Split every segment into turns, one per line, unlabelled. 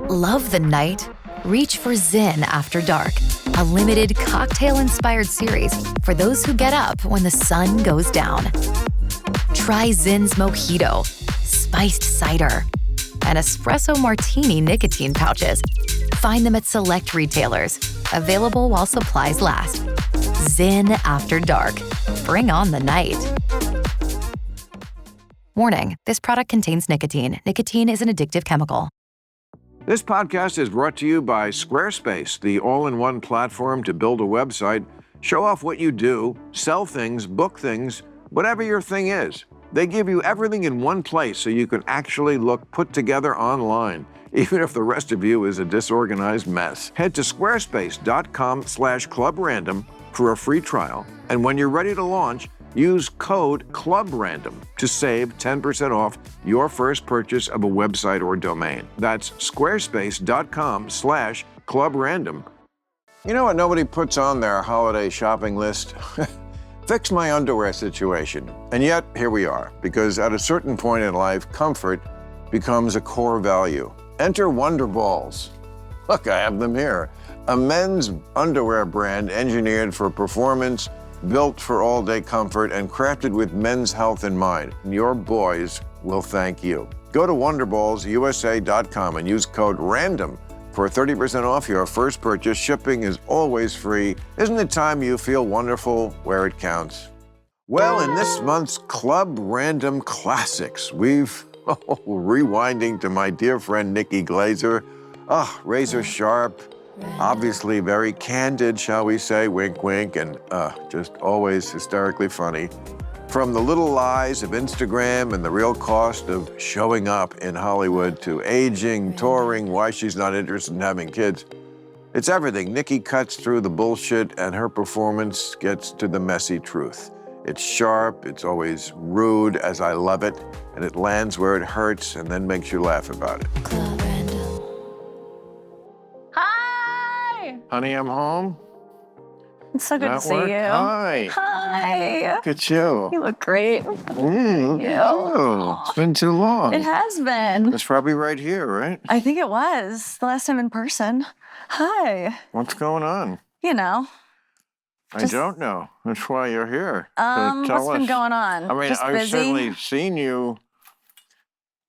Love the night? Reach for Zyn After Dark, a limited cocktail-inspired series for those who get up when the sun goes down. Try Zyn's Mojito, spiced cider, and espresso martini nicotine pouches. Find them at select retailers. Available while supplies last. Zyn After Dark. Bring on the night. Warning, this product contains nicotine. Nicotine is an addictive chemical.
This podcast is brought to you by Squarespace, the all-in-one platform to build a website, show off what you do, sell things, book things, whatever your thing is. They give you everything in one place so you can actually look put together online, even if the rest of you is a disorganized mess. Head to squarespace.com/clubrandom for a free trial, and when you're ready to launch, use code CLUBRANDOM to save 10% off your first purchase of a website or domain. That's squarespace.com/clubrandom. You know what nobody puts on their holiday shopping list? Fix my underwear situation. And yet, here we are, because at a certain point in life, comfort becomes a core value. Enter Wonder Balls. Look, I have them here. A men's underwear brand engineered for performance, built for all-day comfort, and crafted with men's health in mind. Your boys will thank you. Go to wonderballsusa.com and use code RANDOM for 30% off your first purchase. Shipping is always free. Isn't it time you feel wonderful where it counts? Well, in this month's Club Random Classics, we've rewinding to my dear friend Nikki Glaser. Razor sharp, obviously very candid, shall we say, wink, wink, and just always hysterically funny. From the little lies of Instagram and the real cost of showing up in Hollywood to aging, touring, why she's not interested in having kids. It's everything. Nikki cuts through the bullshit and her performance gets to the messy truth. It's sharp, it's always rude, as I love it, and it lands where it hurts and then makes you laugh about it.
Hi!
Honey, I'm home.
It's so good to see
work?
you.
Hi.
Hi.
Look at you.
You look great.
Thank you. It's been too long.
It has been.
It's probably right here, right?
I think it was the last time in person. Hi.
What's going on?
You know.
I don't know. That's why you're here. So
What's
tell
been
us.
going on?
I mean,
Just
I've
busy?
certainly seen you.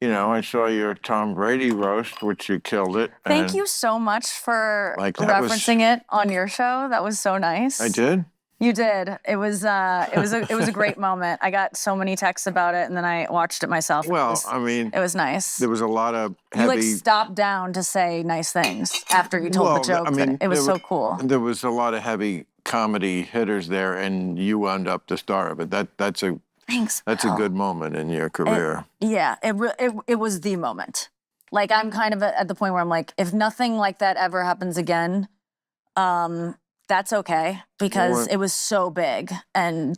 You know, I saw your Tom Brady roast, which you killed it.
Thank you so much for
Like, that was-
referencing it on your show. That was so nice.
I did?
You did. It was a great moment. I got so many texts about it, and then I watched it myself.
Well, I mean,
It was nice.
there was a lot of
You
heavy...
like stopped down to say nice things after you told the joke.
I mean,
it was so cool.
There was a lot of heavy comedy hitters there, and you wound up the star of it. That's a
Thanks.
That's a
Bill.
good moment in your career.
It was the moment. Like, I'm kind of at the point where I'm like, if nothing like that ever happens again, that's okay, because it was so big, and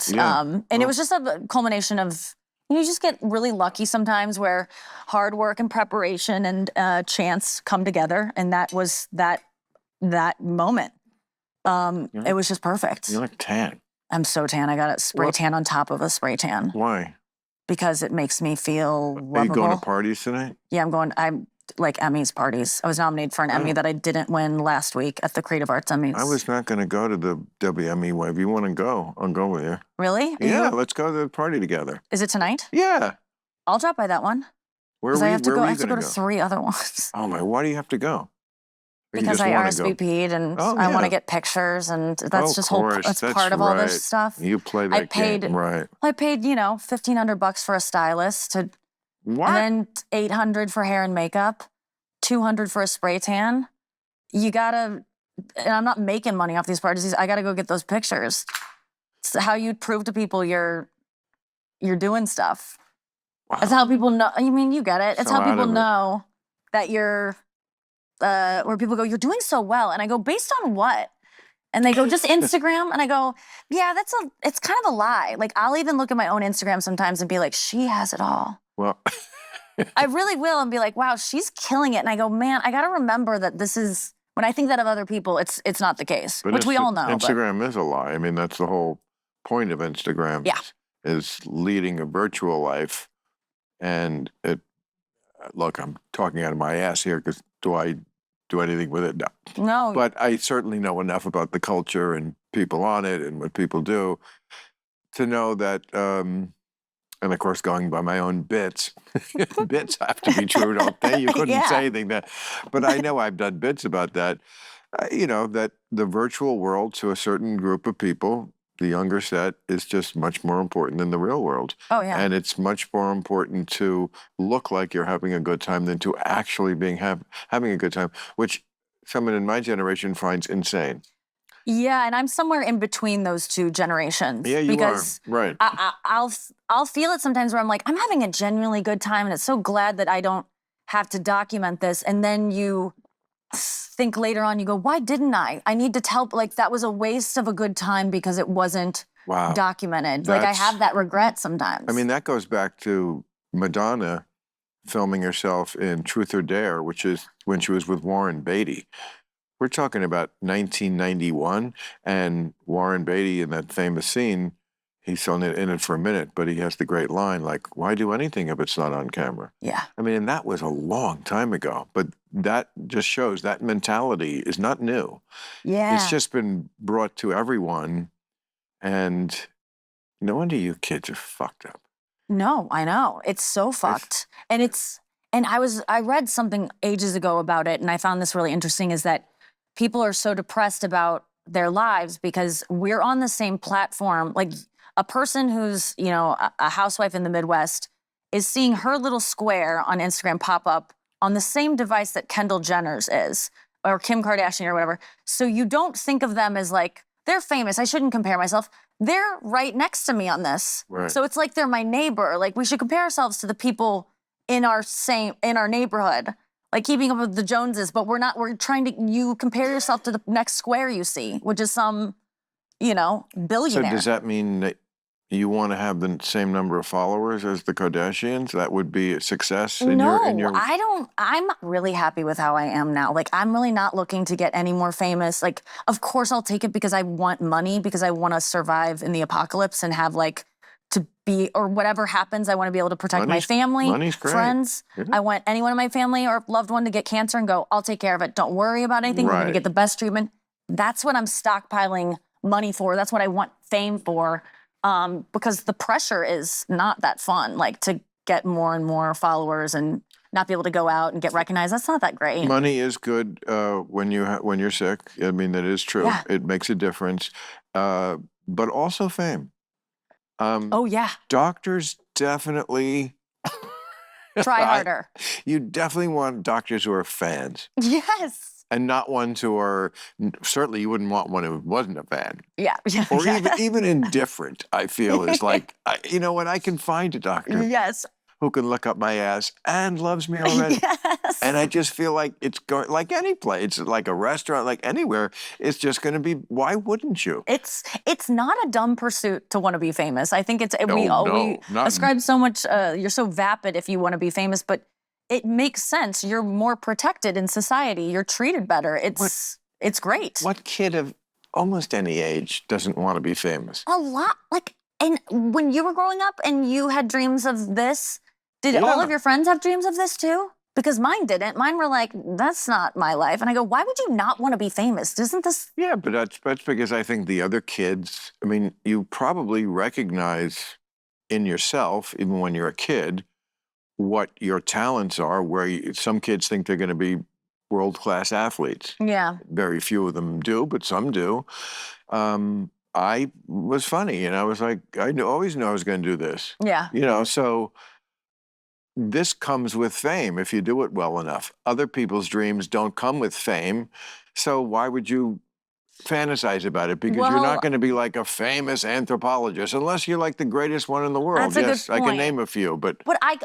it was just a culmination of, you just get really lucky sometimes where hard work and preparation and chance come together, and that was that moment. It was just perfect.
You look tan.
I'm so tan. I got a spray tan on top of a spray tan.
Why?
Because it makes me feel lovable.
Are you going to parties tonight?
Yeah, I'm like Emmys parties. I was nominated for an Emmy that I didn't win last week at the Creative Arts Emmys.
I was not going to go to the WME. If you want to go, I'll go with you.
Really?
Yeah, let's go to the party together.
Is it tonight?
Yeah.
I'll drop by that one.
Where are
I have to
we
go
going
to 3 other ones.
Oh my, why do you have to go? Or you
Because
just
I
wanna go?
RSVP'd and
Oh,
I want
yeah.
to get pictures, and that's
Of
just
course,
that's
that's
part of all
right.
this stuff.
You play that game, right?
I paid, $1,500 for a stylist,
What?
and then $800 for hair and makeup, $200 for a spray tan. You gotta, and I'm not making money off these parties. I gotta go get those pictures. It's how you prove to people you're doing stuff.
Wow.
It's how people know. I mean, you get it. It's
So
how
out
people
of it.
know that you're. Where people go, you're doing so well, and I go, based on what? And they go, just Instagram, and I go, yeah, it's kind of a lie. Like, I'll even look at my own Instagram sometimes and be like, she has it all.
Well,
I really will, and be like, wow, she's killing it. And I go, man, I got to remember that this is, when I think that of other people, it's not the case, which we all know.
Instagram is a lie. I mean, that's the whole point of Instagram.
Yeah.
Is leading a virtual life, and look, I'm talking out of my ass here because do I do anything with it? No.
No.
But I certainly know enough about the culture and people on it and what people do to know that, and of course, going by my own bits, bits have to be true, don't they? You couldn't say anything that, but I know I've done bits about that. That the virtual world to a certain group of people, the younger set, is just much more important than the real world.
Oh, yeah.
And it's much more important to look like you're having a good time than to actually having a good time, which someone in my generation finds insane.
Yeah, and I'm somewhere in between those two generations.
Yeah, you
because
are. Right.
I'll feel it sometimes where I'm like, I'm having a genuinely good time, and it's so glad that I don't have to document this. And then you think later on, you go, why didn't I? I need to tell, like, that was a waste of a good time because it wasn't documented. Like, I have that regret sometimes.
I mean, that goes back to Madonna filming herself in Truth or Dare, which is when she was with Warren Beatty. We're talking about 1991, and Warren Beatty in that famous scene, he's in it for a minute, but he has the great line, like, why do anything if it's not on camera?
Yeah.
I mean, and that was a long time ago, but that just shows that mentality is not new.
Yeah.
It's just been brought to everyone, and no wonder you kids are fucked up.
No, I know. It's so fucked. And I read something ages ago about it, and I found this really interesting, is that people are so depressed about their lives because we're on the same platform. Like, a person who's, a housewife in the Midwest is seeing her little square on Instagram pop up on the same device that Kendall Jenner's is, or Kim Kardashian or whatever. So you don't think of them as like, they're famous, I shouldn't compare myself. They're right next to me on this.
Right.
So it's like they're my neighbor. Like, we should compare ourselves to the people in our neighborhood, like keeping up with the Joneses, but you compare yourself to the next square you see, which is some, billionaire.
So does that mean that you want to have the same number of followers as the Kardashians? That would be a success in your...
I don't. I'm really happy with how I am now. Like, I'm really not looking to get any more famous. Like, of course I'll take it because I want money, because I want to survive in the apocalypse and have, like, to be, or whatever happens, I want to be able to protect my family, friends. Yeah. I want anyone in my family or loved one to get cancer and go, I'll take care of it. Don't worry about anything. You're going to get the best treatment. That's what I'm stockpiling money for. That's what I want fame for. Because the pressure is not that fun, like, to get more and more followers and not be able to go out and get recognized. That's not that great.
Money is good when you're sick. I mean, that is true. Yeah. It makes a difference. But also fame.
Oh, yeah.
Doctors definitely...
Try harder.
You definitely want doctors who are fans.
Yes.
And not ones who are, certainly you wouldn't want one who wasn't a fan.
Yeah.
Or even indifferent, I feel, is like, you know what, I can find a doctor.
Yes.
Who can look up my ass and loves me already.
Yes.
And I just feel like it's going, like any place, it's like a restaurant, like anywhere, it's just going to be, why wouldn't you?
It's not a dumb pursuit to want to be famous. I think we
not
ascribe so much, you're so vapid if you want to be famous, but it makes sense. You're more protected in society. You're treated better. It's great.
What kid of almost any age doesn't want to be famous?
A lot. Like, and when you were growing up and you had dreams of this, did all of your friends have dreams of this too? Because mine didn't. Mine were like, that's not my life. And I go, why would you not want to be famous? Isn't this...
Yeah, but that's because I think the other kids, I mean, you probably recognize in yourself, even when you're a kid, what your talents are, where some kids think they're going to be world-class athletes.
Yeah.
Very few of them do, but some do. I was funny, and I was like, always knew I was going to do this.
Yeah.
So this comes with fame if you do it well enough. Other people's dreams don't come with fame, so why would you fantasize about it? Because you're not going to be like a famous anthropologist unless you're like the greatest one in the world.
That's a good point.
I can name a few, but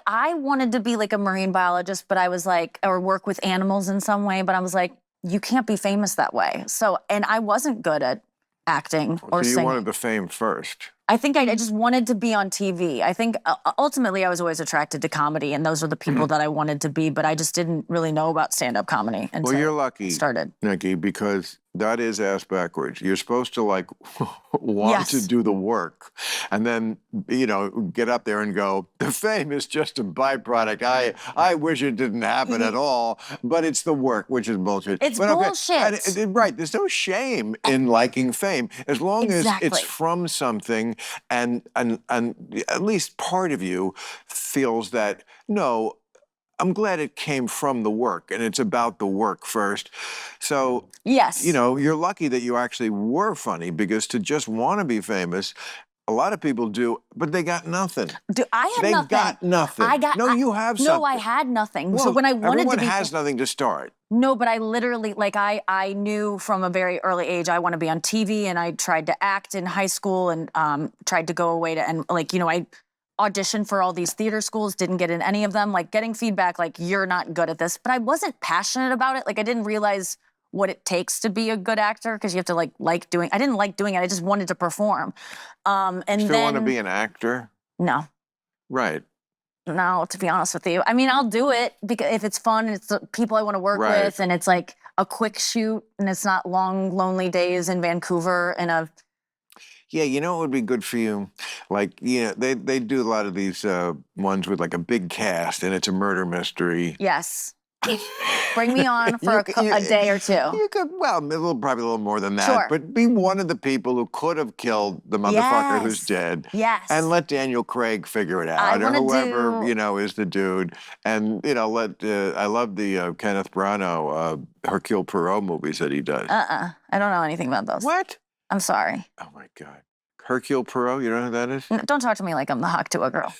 I wanted to be like a marine biologist, but I was like, or work with animals in some way, but I was like, you can't be famous that way. So, and I wasn't good at acting or
singing.
So
you wanted the fame first.
I think I just wanted to be on TV. I think ultimately I was always attracted to comedy, and those are the people that I wanted to be, but I just didn't really know about stand-up comedy until
you're lucky,
started.
Nikki, because That is ass backwards. You're supposed to like want to do the work and then, get up there and go, the fame is just a byproduct. I wish it didn't happen at all, but it's the work, which is bullshit.
It's
but
bullshit.
Right. There's no shame in liking fame as long as it's from something and at least part of you feels that, no, I'm glad it came from the work and it's about the work first. So,
yes,
you're lucky that you actually were funny because to just want to be famous, a lot of people do, but they got nothing.
I had nothing. They got
nothing. You have something.
No, I had nothing.
Well,
so when I wanted
everyone
to be,
has nothing to start.
No, but I literally, I knew from a very early age I want to be on TV, and I tried to act in high school and tried to go away to, and I auditioned for all these theater schools, didn't get in any of them, getting feedback you're not good at this. But I wasn't passionate about it. I didn't realize what it takes to be a good actor because you have to like doing. I didn't like doing it. I just wanted to perform. And
still want to be an actor?
No.
Right.
No, to be honest with you. I mean, I'll do it because if it's fun, it's the people I want to work with, and it's a quick shoot, and it's not long, lonely days in Vancouver and a.
Yeah, what would be good for you? They do a lot of these ones with a big cast, and it's a murder mystery.
Yes. Bring me on for a day or two.
You could, probably a little more than that.
Sure.
But be one of the people who could have killed the motherfucker who's dead.
Yes.
And let Daniel Craig figure it out, or whoever is the dude. And I love the Kenneth Branagh Hercule Poirot movies that he does.
I don't know anything about those.
What?
I'm sorry.
Oh my God, Hercule Poirot. You don't know who that is?
Don't talk to me like I'm the hawk to a girl.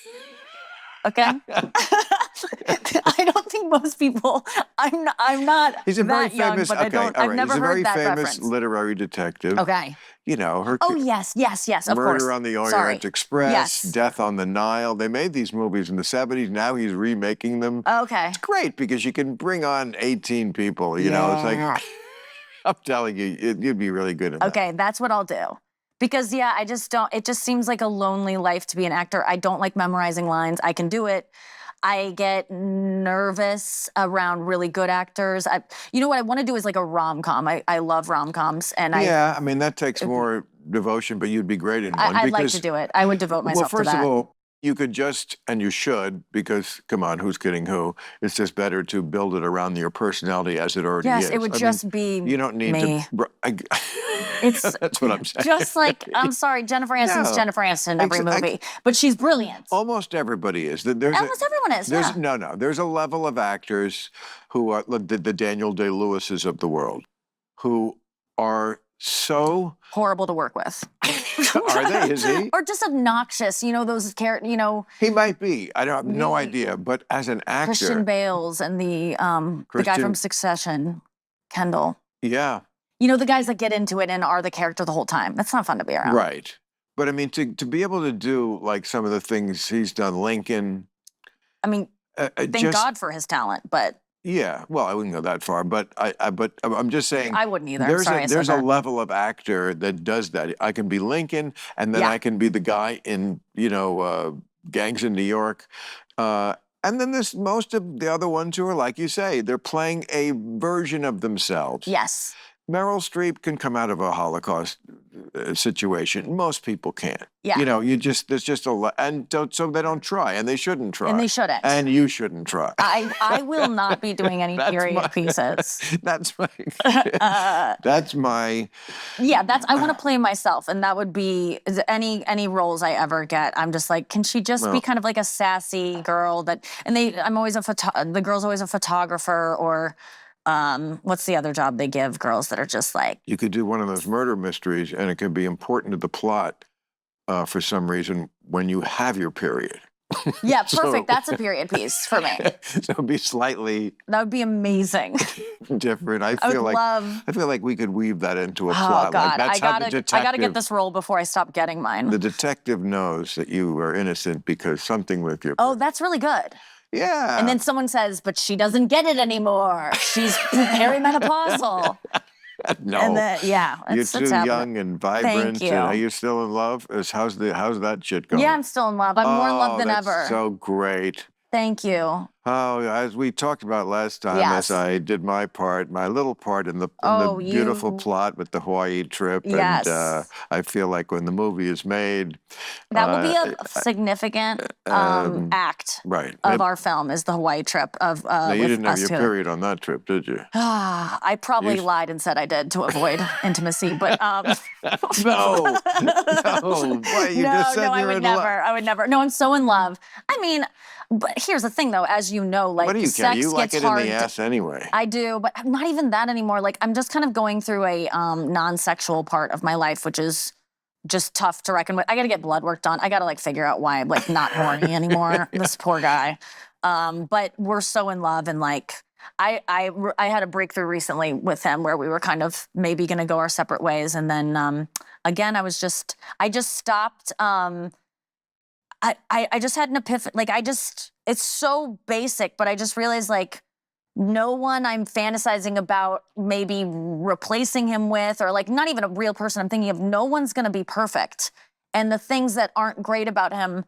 Okay. I don't think most people. I'm not.
He's a very
young,
famous.
but I don't. I've never heard that reference.
He's a very famous literary detective.
Okay.
Hercule.
Oh yes, of course.
Murder on the Orient Express, Death on the Nile. They made these movies in the 70s. Now he's remaking them.
Okay.
It's great because you can bring on 18 people. It's I'm telling you, you'd be really good at that.
Okay, that's what I'll do. Because, I just don't, it just seems like a lonely life to be an actor. I don't like memorizing lines. I can do it. I get nervous around really good actors. What I want to do is a rom-com. I love rom-coms. And
that takes more devotion, but you'd be great in one.
I'd like to do it. I would devote myself to that.
Well, first of all, you could just, and you should, because, come on, who's kidding who? It's just better to build it around your personality as it already is.
Yes, it would be
you don't need
me.
That's what I'm saying.
Just I'm sorry, Jennifer Aniston's Jennifer Aniston in every movie, but she's brilliant.
Almost everybody is.
Almost everyone is,
No. There's a level of actors who are the Daniel Day-Lewises of the world who are so
horrible to work with.
Are they? Is he?
Or just obnoxious? Those characters. He
might be. I have no idea. But as an actor,
Christian Bale's and the guy from Succession, Kendall.
Yeah.
The guys that get into it and are the character the whole time. That's not fun to be around.
Right. But I mean, to be able to do some of the things he's done, Lincoln.
I mean, thank God for his talent, but.
Yeah, well, I wouldn't go that far, but I'm just saying.
I wouldn't either.
There's a level of actor that does that. I can be Lincoln, and then I can be the guy in Gangs in New York, and then there's most of the other ones who are like you say, they're playing a version of themselves.
Yes.
Meryl Streep can come out of a Holocaust situation. Most people can't.
Yeah.
There's just a lot, and so they don't try, and they shouldn't try.
And they shouldn't.
And you shouldn't try.
I will not be doing any period pieces.
That's my. That's my.
Yeah, I want to play myself, and that would be any roles I ever get. I'm just can she just be kind of a sassy girl I'm always the girl's always a photographer or. What's the other job they give girls that are just
You could do one of those murder mysteries, and it could be important to the plot for some reason when you have your period.
Yeah, perfect. That's a period piece for me.
So it'd be slightly.
That would be amazing.
Different. I feel like we could weave that into a plot.
Oh God,
that's
I gotta get this role before I stop getting mine.
The detective knows that you are innocent because something with your.
Oh, that's really good.
Yeah.
And then someone says, but she doesn't get it anymore. She's perimenopausal.
No.
And then,
you're too young and vibrant.
Thank you.
And are you still in love? How's that shit going?
Yeah, I'm still in love. I'm more in love than ever.
So great.
Thank you.
Oh, as we talked about last time,
Yes.
as I did my part, my little part in the beautiful plot with the Hawaii trip, and
Yes.
I feel like when the movie is made,
That will be a significant act
right.
of our film is the Hawaii trip of
Now, you
with
didn't have
us
your
together.
period on that trip, did you?
I probably lied and said I did to avoid intimacy, but
No, no. Why, you just said
I
you're
would
in
never.
love.
I would never. No, I'm so in love. I mean, but here's the thing, though. As you know, like
What do you care?
sex
You like
gets
it
hard.
in the ass anyway.
I do, but not even that anymore. Like I'm just kind of going through a non-sexual part of my life, which is just tough to reckon with. I got to get blood work done. I got to like figure out why I'm like not horny anymore. This poor guy. But we're so in love, and like I had a breakthrough recently with him where we were kind of maybe going to go our separate ways, and then again I just stopped. I just had an epiphany. Like it's so basic, but I just realized like no one I'm fantasizing about maybe replacing him with, or like not even a real person I'm thinking of, no one's going to be perfect. And the things that aren't great about him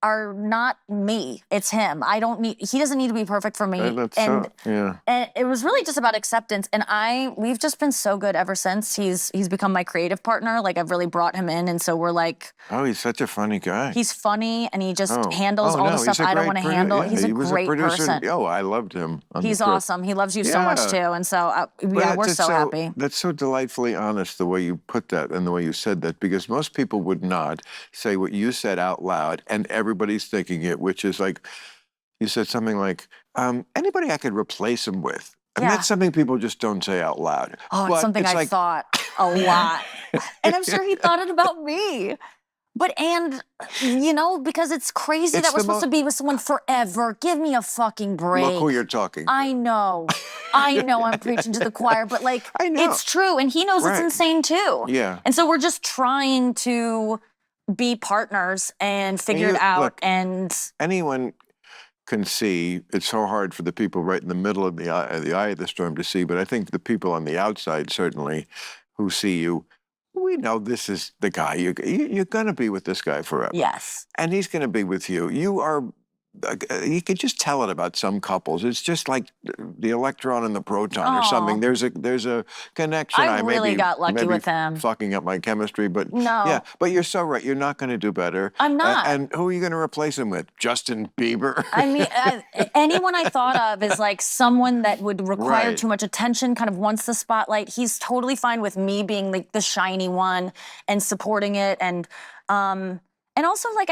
are not me. It's him. He doesn't need to be perfect for me. And it was really just about acceptance. And we've just been so good ever since. He's become my creative partner. Like I've really brought him in. And so we're like.
Oh, he's such a funny guy.
He's funny and he just handles all the stuff I don't want to handle.
Yeah,
he's a
was
great person.
Oh, I loved him.
He's awesome. He loves you so much too. And so we're so happy.
That's so delightfully honest the way you put that and the way you said that, because most people would not say what you said out loud and everybody's thinking it, which is like, you said something like, anybody I could replace him with. And that's something people just don't say out loud.
Oh, it's something I thought a lot. And I'm sure he thought it about me. But, because it's crazy that we're supposed to be with someone forever. Give me a fucking break.
Look who you're talking to.
I know I'm preaching to the choir, but like, it's true. And he knows it's insane too.
Yeah.
And so we're just trying to be partners and figure it out.
Look,
and
anyone can see. It's so hard for the people right in the middle of the eye of the storm to see, but I think the people on the outside certainly who see you, we know this is the guy. You're going to be with this guy forever.
Yes.
And he's going to be with you. You could just tell it about some couples. It's just like the electron and the proton or something. There's a connection.
I really got lucky with him.
Fucking up my chemistry, but
no.
Yeah, but you're so right. You're not going to do better.
I'm not.
And who are you going to replace him with? Justin Bieber?
I mean, anyone I thought of is like someone that would require too much attention, kind of wants the spotlight. He's totally fine with me being like the shiny one and supporting it. And also, like,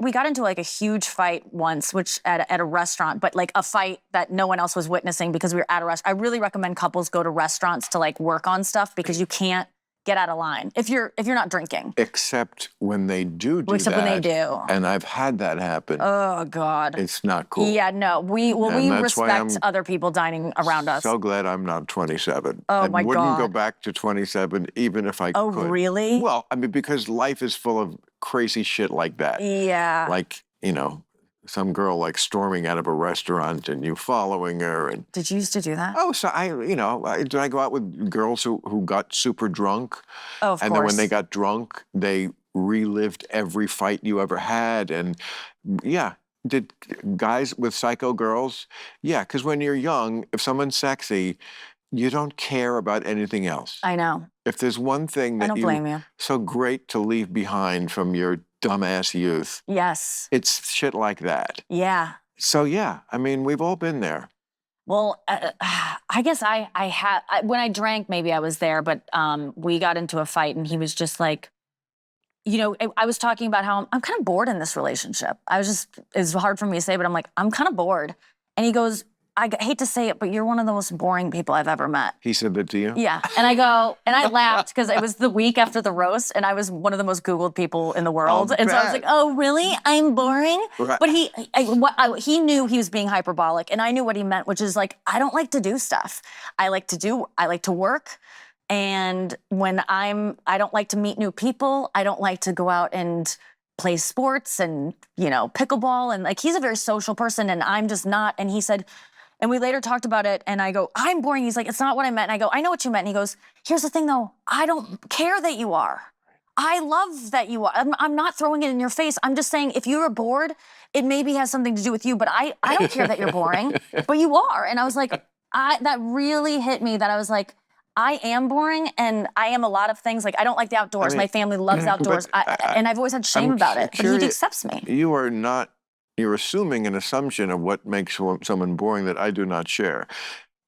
we got into like a huge fight once, which at a restaurant, but like a fight that no one else was witnessing because we were at a restaurant. I really recommend couples go to restaurants to like work on stuff because you can't get out of line if you're not drinking.
Except when they do that.
Except when they do.
And I've had that happen.
Oh, God.
It's not cool.
Yeah, no. We respect other people dining around us.
So glad I'm not 27.
Oh, my God.
I wouldn't go back to 27 even if I could.
Oh, really?
Well, I mean, because life is full of crazy shit like that.
Yeah.
Like, some girl like storming out of a restaurant and you following her. And
did you used to do that?
Oh, so did I go out with girls who got super drunk?
Oh, of course.
And then when they got drunk, they relived every fight you ever had. And yeah, did guys with psycho girls? Yeah, because when you're young, if someone's sexy, you don't care about anything else.
I know.
If there's one thing that
I don't blame you.
So great to leave behind from your dumbass youth.
Yes.
It's shit like that.
Yeah.
So yeah, I mean, we've all been there.
Well, I guess I had, when I drank, maybe I was there, but we got into a fight and he was just like, I was talking about how I'm kind of bored in this relationship. It's hard for me to say, but I'm like, I'm kind of bored. And he goes, I hate to say it, but you're one of the most boring people I've ever met.
He said that to you?
Yeah. And I laughed because it was the week after the roast and I was one of the most Googled people in the world. And so I was like, oh, really? I'm boring?
Right.
But he knew he was being hyperbolic and I knew what he meant, which is like, I don't like to do stuff. I like to work. And when I don't like to meet new people. I don't like to go out and play sports and, pickleball. And like, he's a very social person and I'm just not. And he said, and we later talked about it, and I go, I'm boring. He's like, it's not what I meant. And I go, I know what you meant. And he goes, here's the thing, though. I don't care that you are. I love that you are. I'm not throwing it in your face. I'm just saying if you're bored, it maybe has something to do with you, but I don't care that you're boring, but you are. And I was like, that really hit me that I was like, I am boring and I am a lot of things. Like, I don't like the outdoors. My family loves outdoors. And I've always had shame about it, but he accepts me.
You're assuming an assumption of what makes someone boring that I do not share.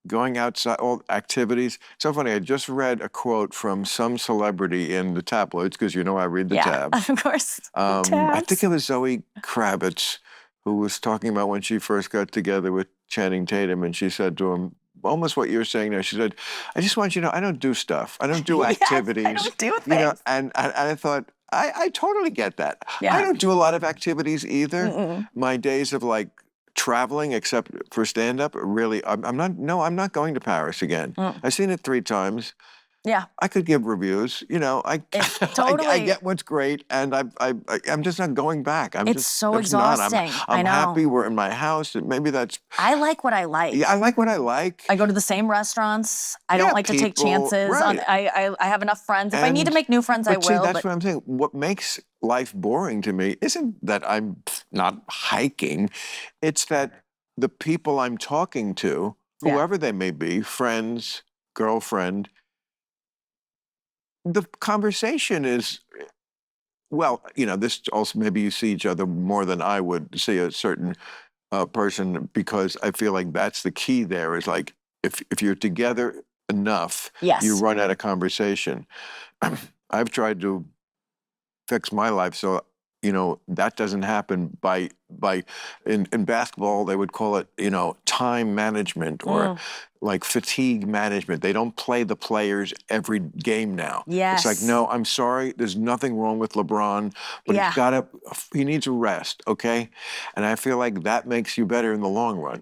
Going outside, all activities. So funny, I just read a quote from some celebrity in the tabloids, because I read the tabs.
Of course.
I think it was Zoe Kravitz, who was talking about when she first got together with Channing Tatum, and she said to him, almost what you're saying now. She said, I just want you to know, I don't do stuff. I don't do activities.
I don't do things.
And I thought, I totally get that.
Yeah.
I don't do a lot of activities either. My days of traveling, except for stand-up, really, I'm not going to Paris again. I've seen it 3 times.
Yeah.
I could give reviews,
Totally.
I get what's great, and I'm just not going back.
It's so exhausting.
I'm
I know.
happy we're in my house, and maybe that's...
I like what I like.
Yeah, I like what I like.
I go to the same restaurants. I don't like to take chances.
Right.
I have enough friends. If I need to make new friends, I will.
See, that's what I'm saying. What makes life boring to me isn't that I'm not hiking. It's that the people I'm talking to, whoever they may be, friends, girlfriend, the conversation is, this also, maybe you see each other more than I would see a certain person, because I feel like that's the key there, is like, if you're together enough, you run out of conversation. I've tried to fix my life so that doesn't happen by in basketball, they would call it time management or like fatigue management. They don't play the players every game now.
Yes.
It's like, no, I'm sorry, there's nothing wrong with LeBron, but he needs a rest, okay? And I feel like that makes you better in the long run.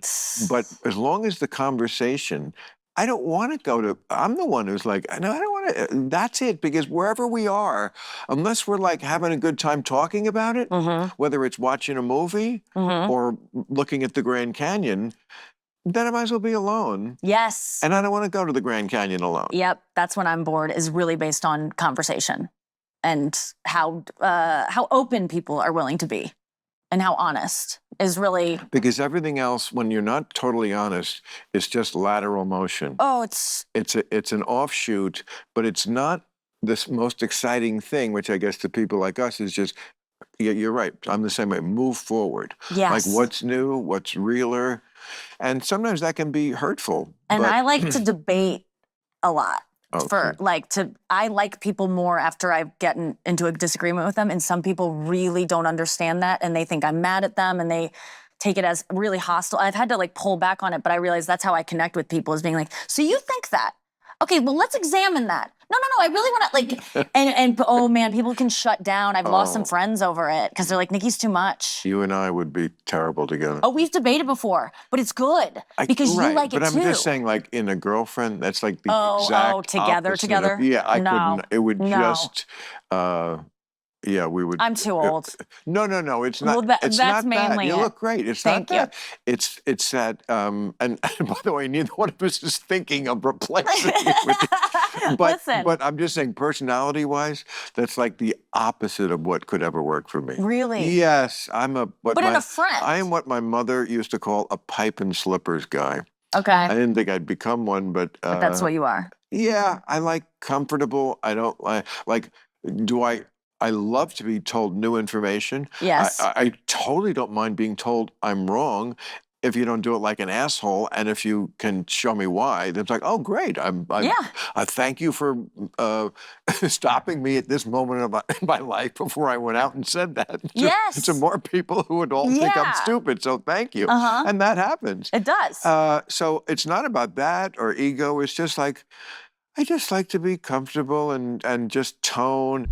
But as long as the conversation, I don't want to go to, I'm the one who's like, no, I don't want to, that's it. Because wherever we are, unless we're like having a good time talking about it, whether it's watching a movie or looking at the Grand Canyon, then I might as well be alone.
Yes.
And I don't want to go to the Grand Canyon alone.
Yep, that's when I'm bored, is really based on conversation and how open people are willing to be. And how honest is really...
Because everything else, when you're not totally honest, is just lateral motion.
Oh,
it's an offshoot, but it's not this most exciting thing, which I guess to people like us is just, you're right, I'm the same way, move forward.
Yes.
Like what's new, what's realer, and sometimes that can be hurtful.
And I like to debate a lot.
Okay.
I like people more after I've gotten into a disagreement with them, and some people really don't understand that, and they think I'm mad at them, and they take it as really hostile. I've had to pull back on it, but I realize that's how I connect with people, is being like, so you think that? Okay, well, let's examine that. No, I really want to, and oh man, people can shut down. I've lost some friends over it because they're like, Nikki's too much.
You and I would be terrible together.
Oh, we've debated before, but it's good because you like it too.
But I'm just saying, like, in a girlfriend, that's like the exact
together.
Yeah, I couldn't. It would just... we would.
I'm too old.
No, it's not.
Well,
it's
that's
not
mainly
that. You look great. It's not that.
Thank you.
It's that. And by the way, neither one of us is thinking of replacing you with it. But I'm just saying, personality-wise, that's like the opposite of what could ever work for me.
Really?
Yes,
in a friend.
I am what my mother used to call a pipe and slippers guy.
Okay.
I didn't think I'd become one, but
that's what you are.
Yeah, I like comfortable. I don't like. I love to be told new information.
Yes.
I totally don't mind being told I'm wrong if you don't do it like an asshole, and if you can show me why. Then it's like, oh, great. I thank you for stopping me at this moment of my life before I went out and said that.
Yes.
To more people who would all think I'm stupid, so thank you. And that happens.
It does.
So it's not about that or ego. It's just like, I just like to be comfortable and just tone.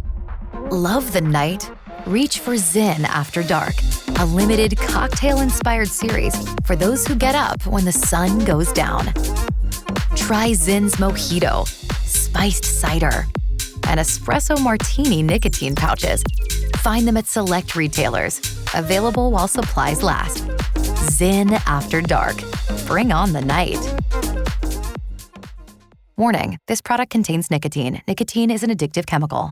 Love the night? Reach for Zen After Dark, a limited cocktail-inspired series for those who get up when the sun goes down. Try Zen's Mojito, spiced cider, and espresso martini nicotine pouches. Find them at select retailers, available while supplies last. Zen After Dark. Bring on the night. Warning, this product contains nicotine. Nicotine is an addictive chemical.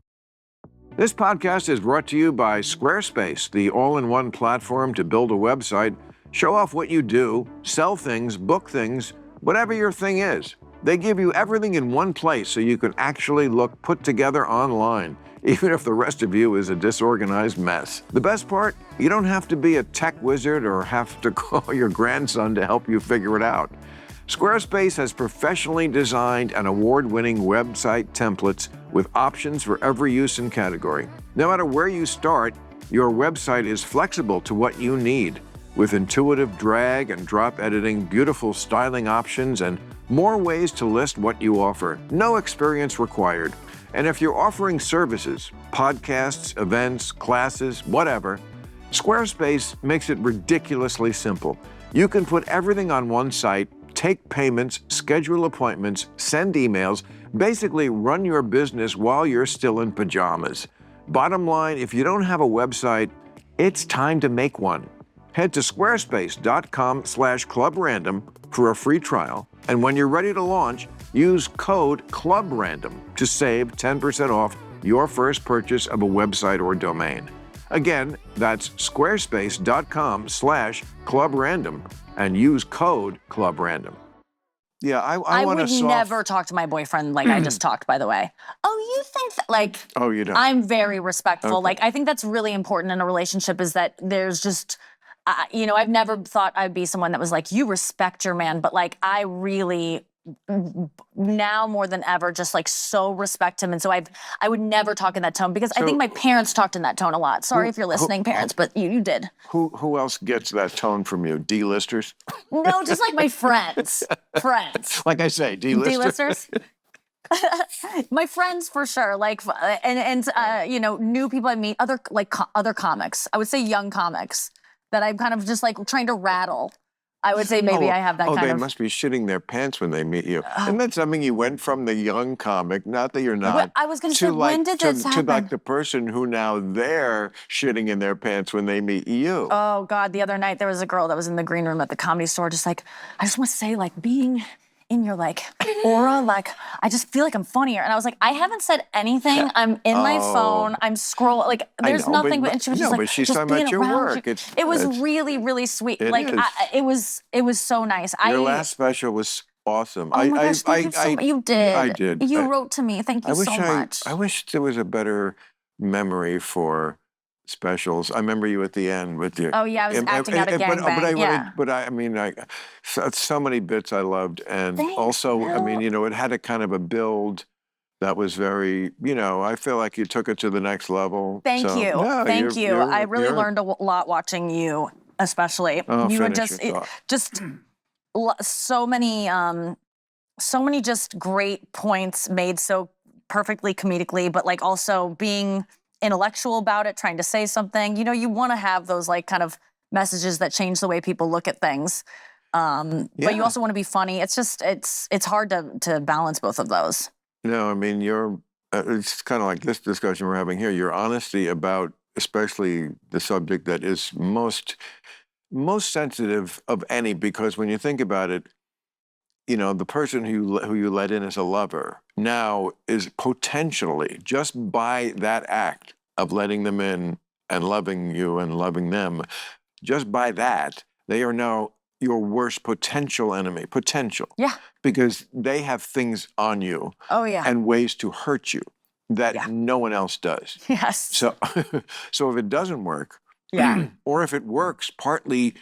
This podcast is brought to you by Squarespace, the all-in-one platform to build a website, show off what you do, sell things, book things, whatever your thing is. They give you everything in one place so you can actually look put together online, even if the rest of you is a disorganized mess. The best part? You don't have to be a tech wizard or have to call your grandson to help you figure it out. Squarespace has professionally designed and award-winning website templates with options for every use and category. No matter where you start, your website is flexible to what you need, with intuitive drag and drop editing, beautiful styling options, and more ways to list what you offer. No experience required. And if you're offering services, podcasts, events, classes, whatever, Squarespace makes it ridiculously simple. You can put everything on one site, take payments, schedule appointments, send emails, basically run your business while you're still in pajamas. Bottom line, if you don't have a website, it's time to make one. Head to squarespace.com/clubrandom for a free trial, and when you're ready to launch, use code CLUBRANDOM to save 10% off your first purchase of a website or domain. Again, that's squarespace.com/clubrandom and use code CLUBRANDOM. Yeah, I want
would never talk to my boyfriend like I just talked, by the way. Oh, you think that, like...
Oh, you don't?
I'm very respectful.
Okay.
Like, I think that's really important in a relationship is that there's just... I've never thought I'd be someone that was like, you respect your man, but like, I really... now more than ever just like so respect him, and so I would never talk in that tone because I think my parents talked in that tone a lot. Sorry if you're listening, parents, but you did.
Who else gets that tone from you? D-listers?
No, just like my friends. Friends.
Like I say, D-listers.
My friends for sure, like, and new people I meet, other comics. I would say young comics that I'm kind of just like trying to rattle. I would say maybe I have that kind of...
Oh, they must be shitting their pants when they meet you. And that's something you went from the young comic, not that you're not.
I was going to say, when did this happen?
To like the person who now they're shitting in their pants when they meet you.
Oh, God. The other night, there was a girl that was in the green room at the Comedy Store just like, I just want to say, like, being in your, like, aura, like, I just feel like I'm funnier. And I was like, I haven't said anything. I'm in my phone. I'm scrolling. Like, there's nothing. And she was just like,
but she's
just
talking about your work.
It was really, really sweet. Like, it was so nice.
Your last special was awesome.
Oh my gosh, thank you so much. You did.
I did.
You wrote to me. Thank you so much.
I wish there was a better memory for specials. I remember you at the end with your...
Oh, yeah, I was acting out a gangbang.
So many bits I loved. And
Thank
also,
you.
I mean, it had a kind of a build that was very, I feel like you took it to the next level.
Thank you. I really learned a lot watching you, especially. You were just so many just great points made so perfectly comedically, but like also being intellectual about it, trying to say something. You want to have those like kind of messages that change the way people look at things. But you also want to be funny. It's just, it's hard to balance both of those.
No, I mean, it's kind of like this discussion we're having here. Your honesty about, especially the subject that is most sensitive of any, because when you think about it, the person who you let in as a lover now is potentially, just by that act of letting them in and loving you and loving them, just by that, they are now your worst potential enemy. Potential.
Yeah.
Because they have things on you.
Oh, yeah.
And ways to hurt you that no one else does.
Yes.
So if it doesn't work, or if it works partly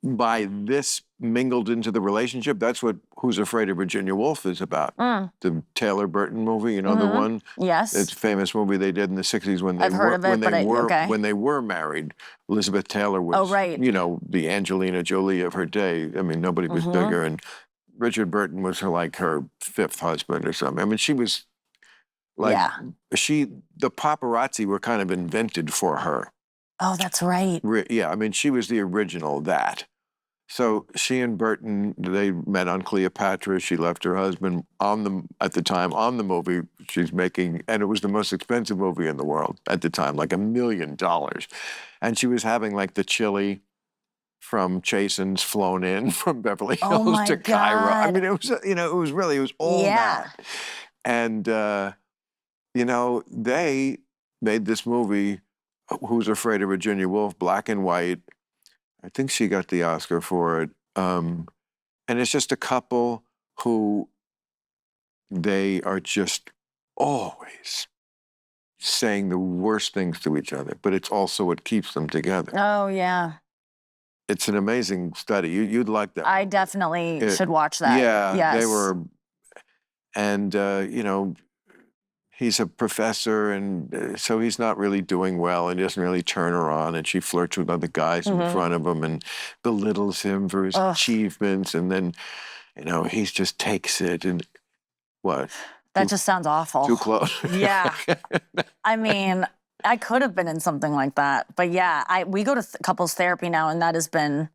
by this mingled into the relationship, that's what Who's Afraid of Virginia Woolf is about. The Taylor Burton movie, the one?
Yes.
It's a famous movie they did in the 60s when they were married. Elizabeth Taylor was, the Angelina Jolie of her day. I mean, nobody was bigger. And Richard Burton was her fifth husband or something. I mean, she was like, the paparazzi were kind of invented for her.
Oh, that's right.
Yeah, I mean, she was the original that. So she and Burton, they met on Cleopatra. She left her husband at the time on the movie she's making, and it was the most expensive movie in the world at the time, like $1 million. And she was having like the chili from Chasen's flown in from Beverly Hills to Cairo. I mean, it was, it was all that. And, made this movie, Who's Afraid of Virginia Woolf, black and white. I think she got the Oscar for it. And it's just a couple who they are just always saying the worst things to each other, but it's also what keeps them together.
Oh, yeah.
It's an amazing study. You'd like that.
I definitely should watch that.
Yeah,
yes.
they were, and he's a professor, and so he's not really doing well, and he doesn't really turn her on, and she flirts with other guys in front of him and belittles him for his achievements, and then, he just takes it and what?
That just sounds awful.
Too close.
Yeah. I mean, I could have been in something like that. But yeah, we go to couples therapy now, and that has been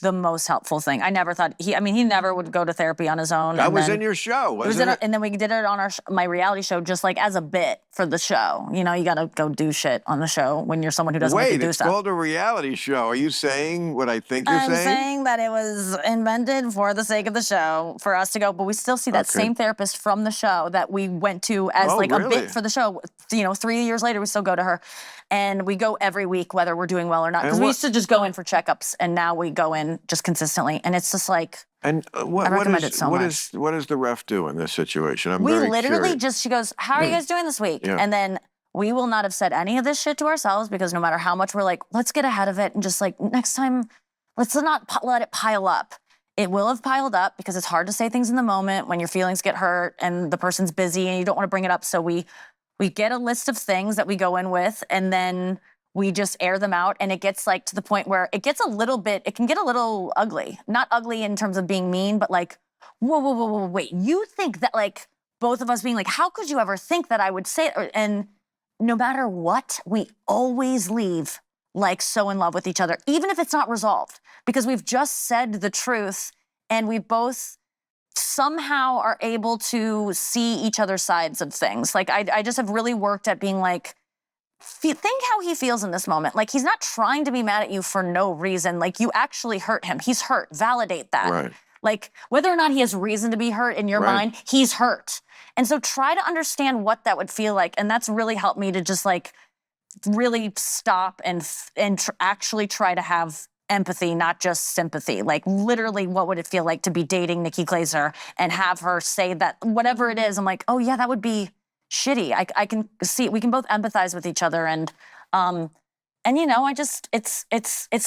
the most helpful thing. I never thought he never would go to therapy on his own.
That was in your show, wasn't it?
And then we did it on my reality show, just like as a bit for the show. You got to go do shit on the show when you're someone who doesn't like to do stuff.
Wait, it's called a reality show. Are you saying what I think you're saying?
I'm saying that it was invented for the sake of the show, for us to go, but we still see that same therapist from the show that we went to as a bit for the show. 3 years later, we still go to her. And we go every week, whether we're doing well or not. Because we used to just go in for checkups, and now we go in just consistently. And it's just like,
I recommend it so much. What does the ref do in this situation?
We literally she goes, how are you guys doing this week? Yeah. And then we will not have said any of this shit to ourselves, because no matter how much we're like, let's get ahead of it and just like, next time, let's not let it pile up. It will have piled up because it's hard to say things in the moment when your feelings get hurt and the person's busy and you don't want to bring it up. So we get a list of things that we go in with, and then we just air them out, and it gets like to the point where it can get a little ugly. Not ugly in terms of being mean, but like, whoa, wait, you think that, like, both of us being like, how could you ever think that I would say it? And no matter what, we always leave like so in love with each other, even if it's not resolved, because we've just said the truth, and we both somehow are able to see each other's sides of things. Like, I just have really worked at being like, think how he feels in this moment. Like, he's not trying to be mad at you for no reason. Like, you actually hurt him. He's hurt. Validate that.
Right.
Like, whether or not he has reason to be hurt in your mind, he's hurt. And so try to understand what that would feel like. And that's really helped me to just like really stop and actually try to have empathy, not just sympathy. Like, literally, what would it feel like to be dating Nikki Glaser and have her say that, whatever it is, I'm like, oh yeah, that would be shitty. I can see, we can both empathize with each other, and it's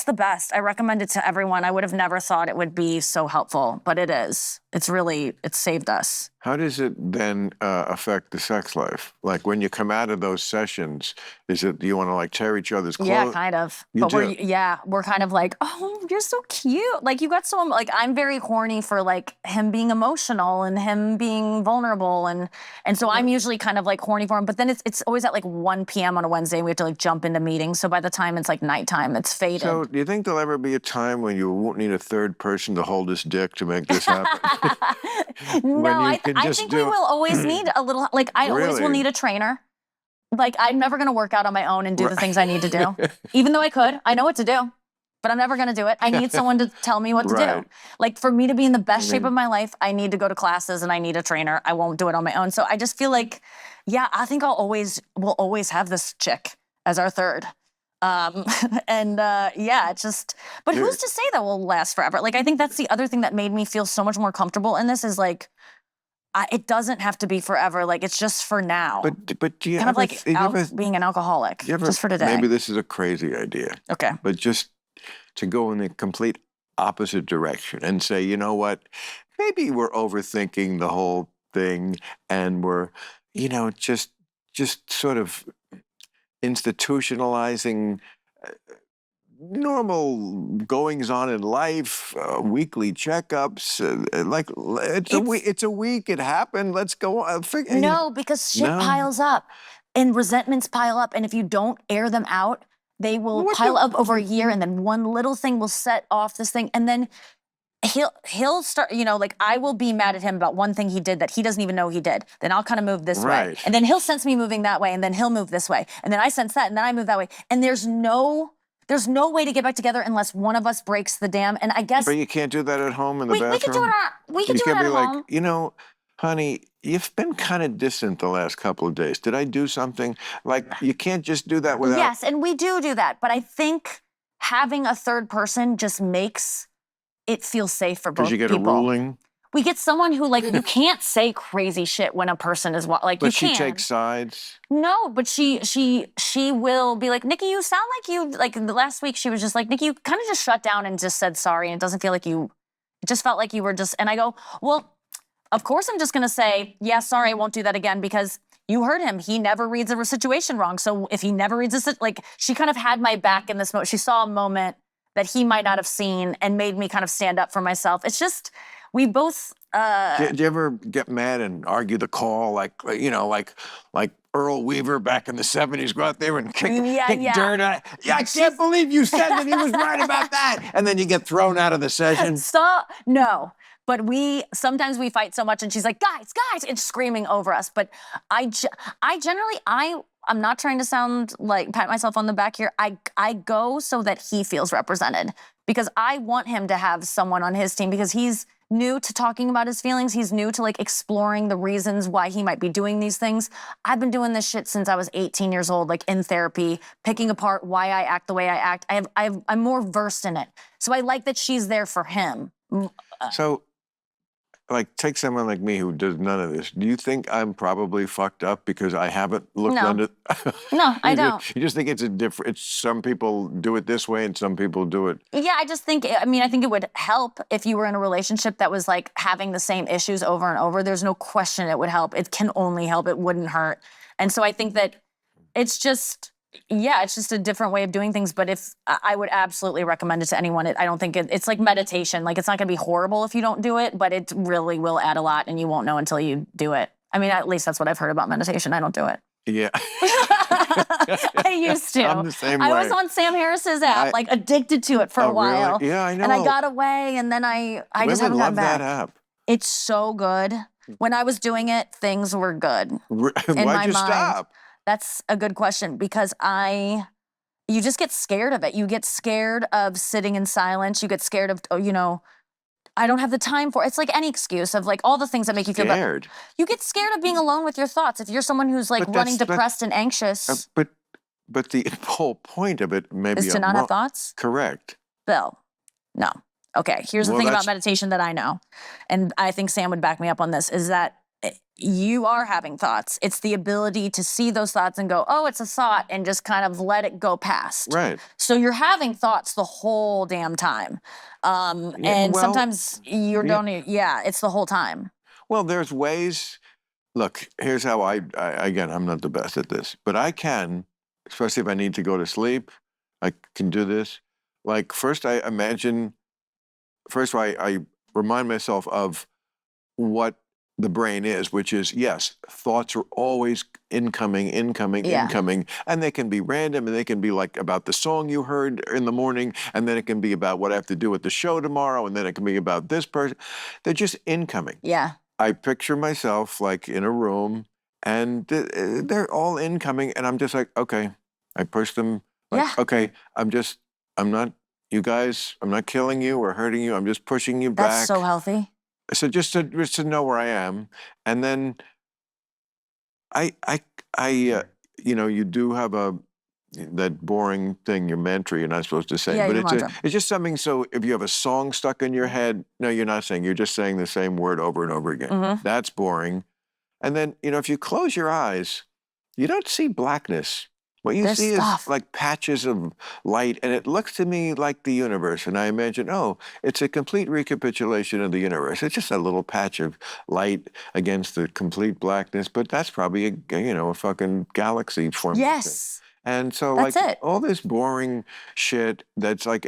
the best. I recommend it to everyone. I would have never thought it would be so helpful, but it is. It's saved us.
How does it then affect the sex life? Like, when you come out of those sessions, do you want to like tear each other's clothes?
Yeah, kind of. We're kind of like, oh, you're so cute. Like, you got so, like, I'm very horny for like him being emotional and him being vulnerable, and so I'm usually kind of like horny for him. But then it's always at like 1 p.m. on a Wednesday, and we have to like jump into meetings. So by the time it's like nighttime, it's faded.
So do you think there'll ever be a time when you won't need a third person to hold his dick to make this happen?
No, I think we will always need a little, like, I always will need a trainer. Like, I'm never going to work out on my own and do the things I need to do. Even though I could. I know what to do. But I'm never going to do it. I need someone to tell me what to do. Like, for me to be in the best shape of my life, I need to go to classes and I need a trainer. I won't do it on my own. So I just feel like, yeah, I think we'll always have this chick as our third. It's just, but who's to say that will last forever? Like, I think that's the other thing that made me feel so much more comfortable in this is like, it doesn't have to be forever. Like, it's just for now.
But do you
kind of like being an alcoholic, just for today.
Maybe this is a crazy idea.
Okay.
But just to go in the complete opposite direction and say, you know what, maybe we're overthinking the whole thing, and we're, just sort of institutionalizing normal goings on in life, weekly checkups. It's a week. It happened. Let's go on.
No, because shit piles up, and resentments pile up, and if you don't air them out, they will pile up over a year, and then one little thing will set off this thing, and then he'll start, like, I will be mad at him about one thing he did that he doesn't even know he did. Then I'll kind of move this way. And then he'll sense me moving that way, and then he'll move this way. And then I sense that, and then I move that way. And there's no way to get back together unless one of us breaks the dam. And I guess...
But you can't do that at home in the bathroom?
We can do it at home.
Like, honey, you've been kind of distant the last couple of days. Did I do something? Like, you can't just do that without...
Yes, and we do that. But I think having a third person just makes it feel safe for both
Because you get
people.
a ruling.
We get someone who, like, you can't say crazy shit when a person is, like,
But
you
she
can.
takes sides.
No, but she will be like, Nikki, you sound like you, like, the last week she was just like, Nikki, you kind of just shut down and just said sorry, and it doesn't feel like you, it just felt like you were just, and I go, well, of course I'm just going to say, yeah, sorry, I won't do that again, because you heard him. He never reads a situation wrong. So if he never reads this, like, she kind of had my back in this moment. She saw a moment that he might not have seen and made me kind of stand up for myself. It's just, we both...
Do you ever get mad and argue the call, like Earl Weaver back in the 70s, go out there and kick dirt on it? Yeah, I can't believe you said that he was right about that. And then you get thrown out of the session.
No. But sometimes we fight so much, and she's like, guys, and screaming over us. But I generally, I'm not trying to sound like pat myself on the back here. I go so that he feels represented, because I want him to have someone on his team, because he's new to talking about his feelings. He's new to, like, exploring the reasons why he might be doing these things. I've been doing this shit since I was 18 years old, like, in therapy, picking apart why I act the way I act. I'm more versed in it. So I like that she's there for him.
So, like, take someone like me who does none of this. Do you think I'm probably fucked up because I haven't looked under?
No, I don't.
You just think it's some people do it this way and some people do it.
Yeah, I think it would help if you were in a relationship that was, like, having the same issues over and over. There's no question it would help. It can only help. It wouldn't hurt. And so I think that it's just a different way of doing things. But if I would absolutely recommend it to anyone. I don't think it's like meditation. Like, it's not going to be horrible if you don't do it, but it really will add a lot, and you won't know until you do it. I mean, at least that's what I've heard about meditation. I don't do it.
Yeah.
I used to.
I'm the same way.
I was on Sam Harris's app, like, addicted to it for a while.
Really? Yeah, I know.
And I got away, and then I just haven't gone back.
Women love that app.
It's so good. When I was doing it, things were good.
Why'd you stop?
That's a good question, because you just get scared of it. You get scared of sitting in silence. You get scared of, I don't have the time for it. It's like any excuse of, like, all the things that make you feel bad. You get scared of being alone with your thoughts. If you're someone who's, like, running depressed and anxious.
But the whole point of it maybe
is to not have thoughts?
Correct.
Bill, no. Okay, here's the thing about meditation that I know, and I think Sam would back me up on this, is that you are having thoughts. It's the ability to see those thoughts and go, oh, it's a thought, and just kind of let it go past.
Right.
So you're having thoughts the whole damn time. Sometimes it's the whole time.
Well, there's ways. Look, here's how again, I'm not the best at this, but I can, especially if I need to go to sleep, I can do this. Like, first I remind myself of what the brain is, which is, yes, thoughts are always incoming, and they can be random, and they can be, like, about the song you heard in the morning, and then it can be about what I have to do at the show tomorrow, and then it can be about this person. They're just incoming.
Yeah. I
picture myself, like, in a room, and they're all incoming, and I'm just like, okay. I push them, like, okay, I'm not, you guys, I'm not killing you or hurting you, I'm just pushing you back.
That's so healthy.
So just to know where I am, and then you do have that boring thing, your mantra. You're not supposed to say, but it's just something. So if you have a song stuck in your head, no, you're not saying. You're just saying the same word over and over again. Mm-hmm. That's boring. And then if you close your eyes, you don't see blackness. What you see is like patches of light, and it looks to me like the universe. And I imagine, it's a complete recapitulation of the universe. It's just a little patch of light against the complete blackness, but that's probably a fucking galaxy forming.
Yes.
And so all this boring shit that's like,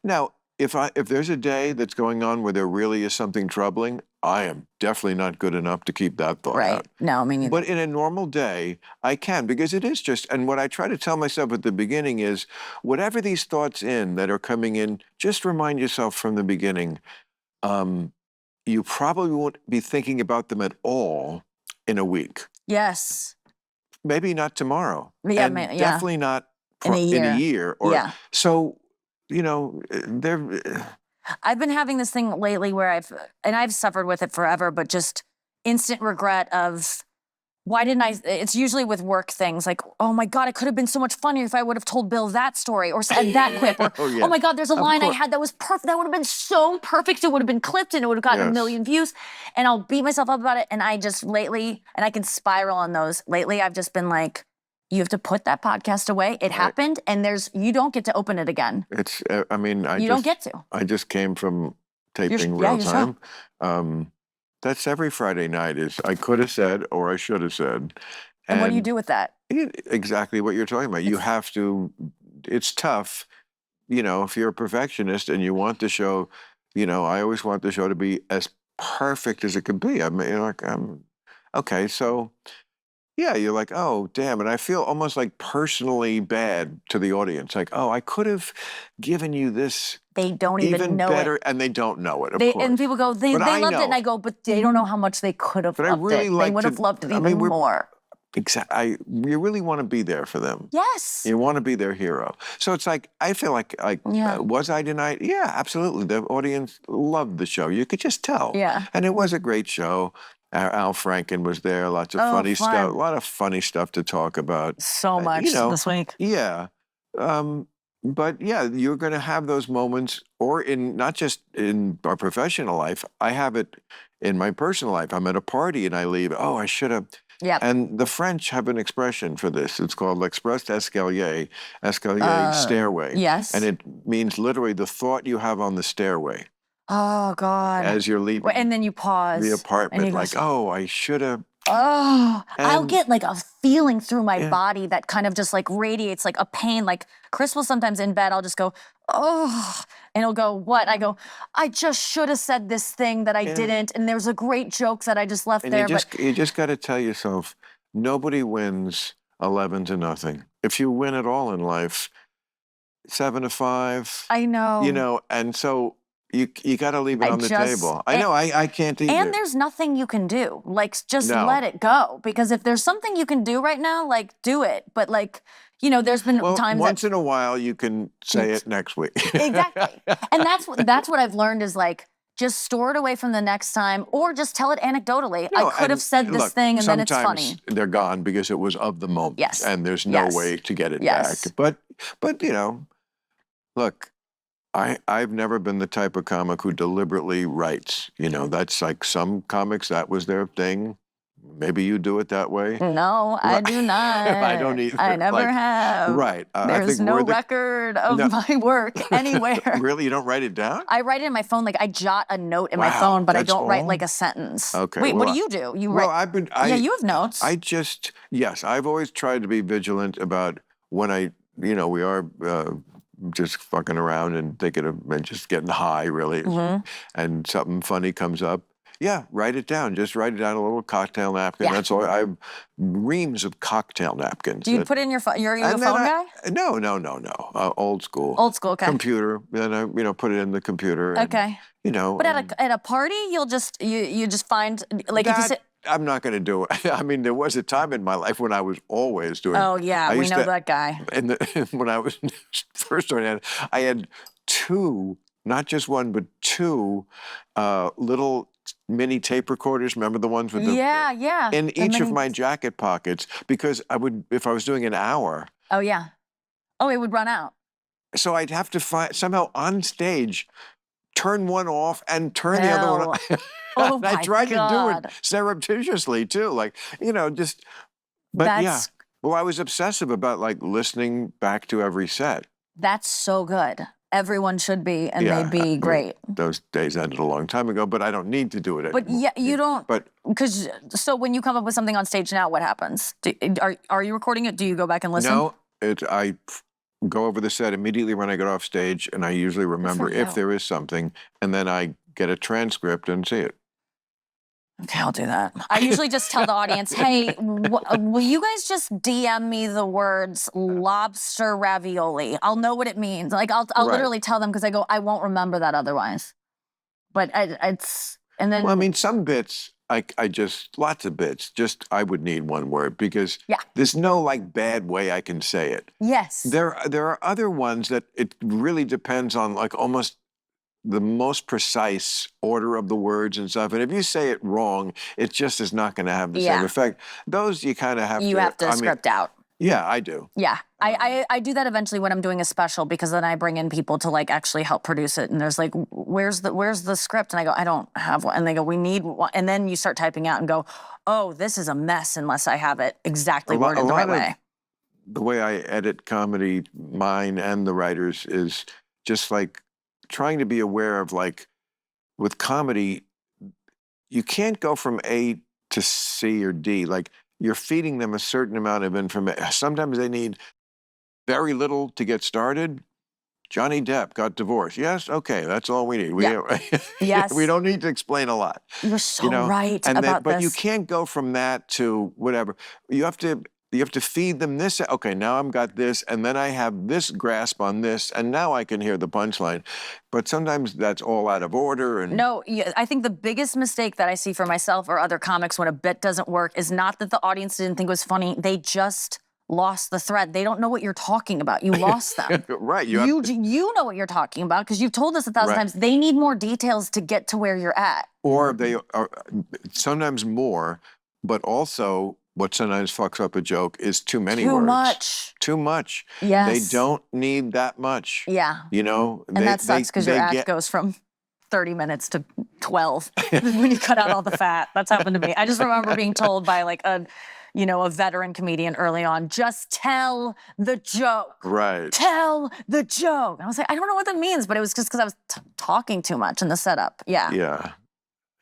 now if there's a day that's going on where there really is something troubling, I am definitely not good enough to keep that thought out.
No, I mean,
but in a normal day, I can, because it is just, and what I try to tell myself at the beginning is, whatever these thoughts that are coming in, just remind yourself from the beginning, you probably won't be thinking about them at all in a week.
Yes.
Maybe not tomorrow.
Yeah,
and definitely not in a year. So,
I've been having this thing lately where I've suffered with it forever, but just instant regret of, why didn't I? It's usually with work things like, oh my God, it could have been so much funnier if I would have told Bill that story or said that clip. Or, oh my God, there's a line I had that was perfect. That would have been so perfect. It would have been clipped and it would have gotten a million views. And I'll beat myself up about it. And I just lately, and I can spiral on those. Lately, I've just been like, you have to put that podcast away. It happened, and you don't get to open it again.
It's, I mean,
you don't get to.
I just came from taping real time. That's every Friday night is I could have said or I should have said.
And what do you do with that?
Exactly what you're talking about. You have to, it's tough, you know, if you're a perfectionist and you want the show, you know, I always want the show to be as perfect as it could be. I mean, like, okay, so yeah, you're like, oh, damn. And I feel almost like personally bad to the audience. Like, oh, I could have given you this.
They don't even know
better,
it.
And they don't know it, of course.
And people go, they loved it. And I go, but they don't know how much they could have loved it. They would have loved it even more.
Exactly. You really want to be there for them.
Yes.
You want to be their hero. So it's like, I feel like was I denied? Yeah, absolutely. The audience loved the show. You could just tell.
Yeah.
And it was a great show. Al Franken was there. Lots of funny stuff. A lot of funny stuff to talk about.
So much this week.
Yeah. But yeah, you're going to have those moments, or in not just in our professional life. I have it in my personal life. I'm at a party and I leave. Oh, I should have.
Yeah.
And the French have an expression for this. It's called l'express escalier, stairway.
Yes.
And it means literally the thought you have on the stairway.
Oh, God.
As you're leaving.
And then you pause.
The apartment, like, oh, I should have.
Oh, I'll get like a feeling through my body that kind of just like radiates like a pain. Like Chris will sometimes in bed, I'll just go, oh, and he'll go, what? I go, I just should have said this thing that I didn't. And there's a great joke that I just left
and
there.
You just got to tell yourself, nobody wins 11-0. If you win at all in life, 7-5.
I know.
You know, and so you got to leave it on the table. I know, I can't either.
And there's nothing you can do. Like, just let it go. Because if there's something you can do right now, like, do it. But like, you know, there's been times
once in a while you can say it next week.
Exactly. And that's what I've learned is like, just store it away from the next time, or just tell it anecdotally. I could have said this thing, and then it's funny.
Sometimes they're gone because it was of the moment.
Yes.
And there's no way to get it back. But you know, look, I've never been the type of comic who deliberately writes. You know, that's like some comics, that was their thing. Maybe you do it that way.
No, I do not.
I don't either.
I never have.
Right.
There's no record of my work anywhere.
Really? You don't write it down?
I write it in my phone. Like, I jot a note in my phone, but I don't write like a sentence.
Okay.
Wait, what do you do? You write? You have notes.
Yes, I've always tried to be vigilant about when we are just fucking around and thinking of and just getting high, really. Mm-hmm. And something funny comes up. Yeah, write it down. Just write it down on a little cocktail napkin. Yeah. That's all. I have reams of cocktail napkins.
Do you put it in your phone? You're a phone guy?
No. Old school.
Old school, okay.
Computer. Then I, put it in the computer. And,
okay.
But
at a party, you'll just you just find like if you sit.
I'm not going to do it. I mean, there was a time in my life when I was always doing.
Oh yeah, we know that guy.
And when I was first starting, I had two, not just one, but two little mini tape recorders. Remember the ones with the in each of my jacket pockets, because I would, if I was doing an hour.
Oh yeah. Oh, it would run out.
So I'd have to somehow on stage turn one off and turn the other one on.
Oh
I tried to do it surreptitiously too, like just. But I was obsessive about like listening back to every set. That's
so good. Everyone should be, and they'd be great.
Those days ended a long time ago, but I don't need to do it anymore.
But you don't. But so when you come up with something on stage now, what happens? Are you recording it? Do you go back and listen?
No, I go over the set immediately when I get off stage, and I usually remember if there is something, and then I get a transcript and see it.
Okay, I'll do that. I usually just tell the audience, hey, will you guys just DM me the words lobster ravioli? I'll know what it means. Like, I'll literally tell them, because I go, I won't remember that otherwise. But it's, and then.
Well, I mean, some bits, lots of bits, I would need one word, because there's no like bad way I can say it.
Yes.
There are other ones that it really depends on, like almost the most precise order of the words and stuff. And if you say it wrong, it just is not going to have the same effect. Those you kind of have to.
You have to script out.
Yeah, I do.
Yeah, I do that eventually when I'm doing a special, because then I bring in people to like actually help produce it. And there's like, where's the script? And I go, I don't have one. And they go, we need one. And then you start typing out and go, oh, this is a mess unless I have it exactly worded the right way.
The way I edit comedy, mine and the writers, is just like trying to be aware of, like, with comedy, you can't go from A to C or D. Like, you're feeding them a certain amount of information. Sometimes they need very little to get started. Johnny Depp got divorced. Yes, okay, that's all we need.
Yes.
We don't need to explain a lot.
You're so right about
but
this.
you can't go from that to whatever. You have to feed them this. Okay, now I've got this, and then I have this grasp on this, and now I can hear the punchline. But sometimes that's all out of order. And
no, I think the biggest mistake that I see for myself or other comics when a bit doesn't work is not that the audience didn't think it was funny. They just lost the thread. They don't know what you're talking about. You lost them.
Right.
You know what you're talking about because you've told us 1,000 times. They need more details to get to where you're at.
Or they are sometimes more, but also what sometimes fucks up a joke is too many words.
Too much.
Too much.
Yes.
They don't need that much.
Yeah.
You know?
And that sucks because your act goes from 30 minutes to 12 when you cut out all the fat. That's happened to me. I just remember being told by like a veteran comedian early on, just tell the joke.
Right.
Tell the joke. And I was like, I don't know what that means, but it was just because I was talking too much in the setup. Yeah.
Yeah.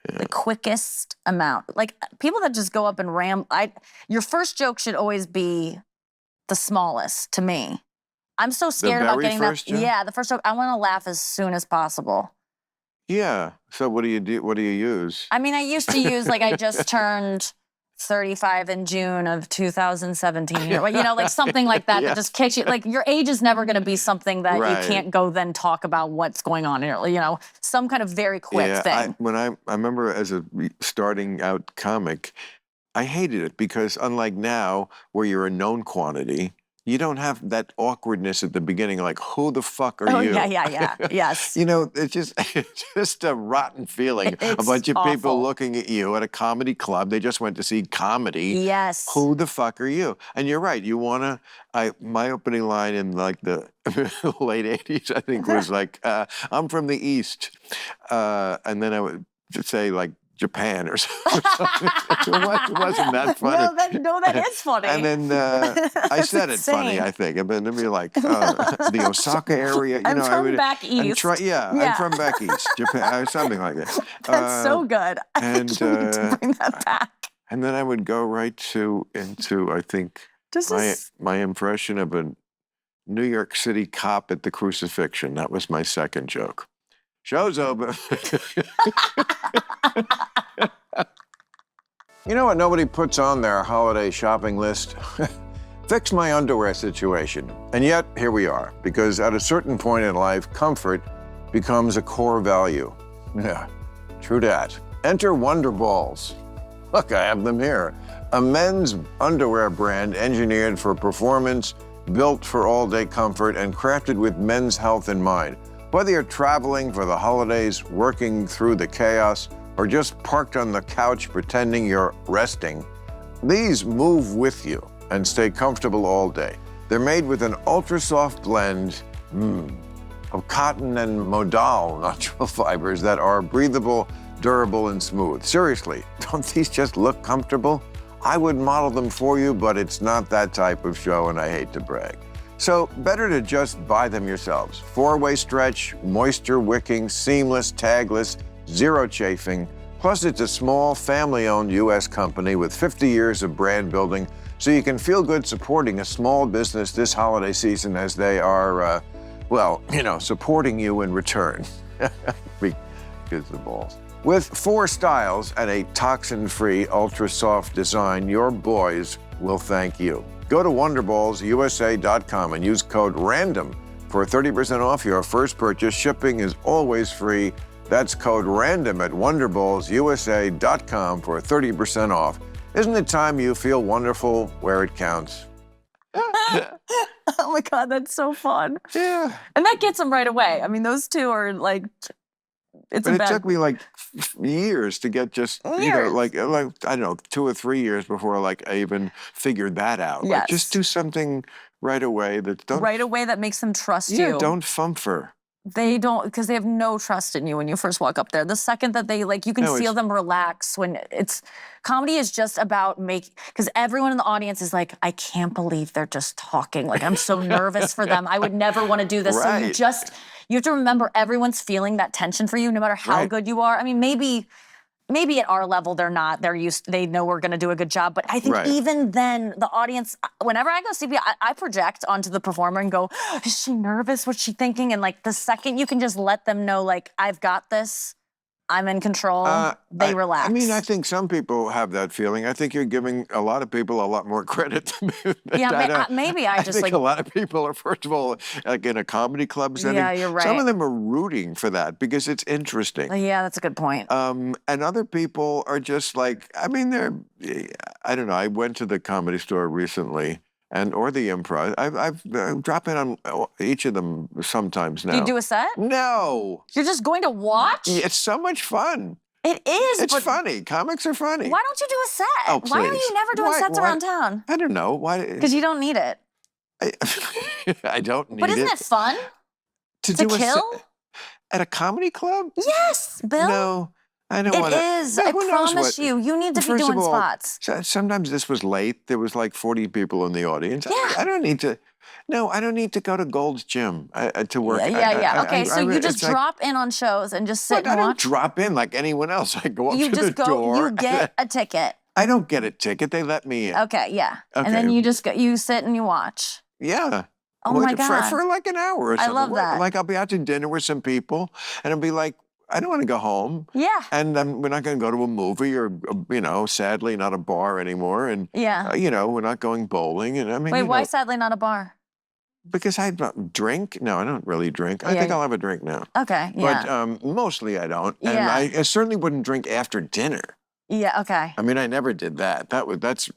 The quickest amount. Like, people that just go up and your first joke should always be the smallest to me. I'm so scared about getting that. Joke? Yeah, the first joke. I want to laugh as soon as possible.
Yeah. So what do you do? What do you use?
I mean, I used to use, like, I just turned 35 in June of 2017, like something like that. That just kicks you. Like, your age is never going to be something that you can't go then talk about what's going on in some kind of very quick thing.
I remember as a starting out comic, I hated it because unlike now where you're a known quantity, you don't have that awkwardness at the beginning, like, who the fuck are you?
Yeah. Yes.
It's just a rotten feeling.
It's
a bunch of
awful.
people looking at you at a comedy club. They just went to see comedy.
Yes.
Who the fuck are you? And you're right. You want to, my opening line in like the late 80s, I think, was like, I'm from the East. And then I would say like, Japan or something. It wasn't that funny.
No, that is funny.
And then I said it funny, I think. And then it'd be like the Osaka area.
I'm from back east.
I'm from back east, Japan, something like that.
That's so good.
And
I need to bring that back.
And then I would go right into I think my impression of a New York City cop at the crucifixion. That was my second joke. Show's over. You know what nobody puts on their holiday shopping list? Fix my underwear situation. And yet, here we are. Because at a certain point in life, comfort becomes a core value. Yeah, true that. Enter Wonder Balls. Look, I have them here. A men's underwear brand engineered for performance, built for all-day comfort, and crafted with men's health in mind. Whether you're traveling for the holidays, working through the chaos, or just parked on the couch pretending you're resting, these move with you and stay comfortable all day. They're made with an ultra-soft blend of cotton and modal natural fibers that are breathable, durable, and smooth. Seriously, don't these just look comfortable? I would model them for you, but it's not that type of show, and I hate to brag. So better to just buy them yourselves. 4-way stretch, moisture wicking, seamless, tagless, zero chafing. Plus, it's a small, family-owned U.S. company with 50 years of brand building, so you can feel good supporting a small business this holiday season as they are, supporting you in return. Because the balls. With 4 styles and a toxin-free, ultra-soft design, your boys will thank you. Go to wonderballsusa.com and use code RANDOM for 30% off your first purchase. Shipping is always free. That's code RANDOM at wonderballsusa.com for 30% off. Isn't it time you feel wonderful where it counts?
Oh my God, that's so fun.
Yeah.
And that gets them right away. I mean, those two are like it's
But
a
it
bad.
took me like years to get just,
Years.
like I don't know, 2 or 3 years before like I even figured that out. Like just
Yes.
do something right away that don't.
Right away that makes them trust
Yeah,
you.
don't fumfer.
They don't, because they have no trust in you when you first walk up there. The second that they, like, you can
No,
feel
it's-
them relax when comedy is just about because everyone in the audience is like, I can't believe they're just talking. Like, I'm so nervous for them. I would never want to do this. So
Right.
you have to remember everyone's feeling that tension for you, no matter how
Right.
good you are. I mean, maybe at our level they're not. They know we're going to do a good job. But I think
Right.
even then, the audience, whenever I go see people, I project onto the performer and go, is she nervous? What's she thinking? And like the second you can just let them know, like, I've got this, I'm in control, they relax.
I mean, I think some people have that feeling. I think you're giving a lot of people a lot more credit than me.
Yeah, maybe I just
think
like.
a lot of people are, first of all, like in a comedy club setting.
Yeah, you're right.
Some of them are rooting for that because it's interesting.
Yeah, that's a good point.
And other people are just like, I mean, I don't know. I went to the Comedy Store recently, or the Improv. I've dropped in on each of them sometimes now.
Do you do a set?
No.
You're just going to watch?
It's so much fun.
It is.
It's
but
funny. Comics are funny.
why don't you do a set?
Oh,
Why are
please.
you never doing sets around town?
I don't know. Why?
Because you don't need it.
I don't need
But isn't it fun?
to
To
do
kill?
at a comedy club?
Yes, Bill.
No, I don't
It
want to.
is. I promise you. You need to be
First of
doing
all,
spots.
Sometimes this was late. There was like 40 people in the audience.
Yeah.
I don't need to. No, I don't need to go to Gold's Gym to work.
Yeah. Okay, so you just
it's like-
drop in on shows and just sit
Look, I
and
don't
watch?
drop in like anyone else. I go up
You
to
just
the
go,
door.
you get a ticket.
I don't get a ticket. They let me in.
Okay, yeah.
Okay.
And then you just go, you sit and you watch.
Yeah.
Oh my
For
God.
like an hour or
I
something.
love that.
Like I'll be out to dinner with some people and I'll be like, I don't want to go home.
Yeah.
And we're not going to go to a movie or, sadly, not a bar anymore. And,
Yeah.
we're not going bowling. And I mean,
Wait, why sadly not a bar?
Because I don't drink. No, I don't really drink. I
Yeah.
think I'll have a drink now.
Okay, yeah.
But mostly I don't. And
Yeah.
I certainly wouldn't drink after dinner.
Yeah, okay.
I mean, I never did that.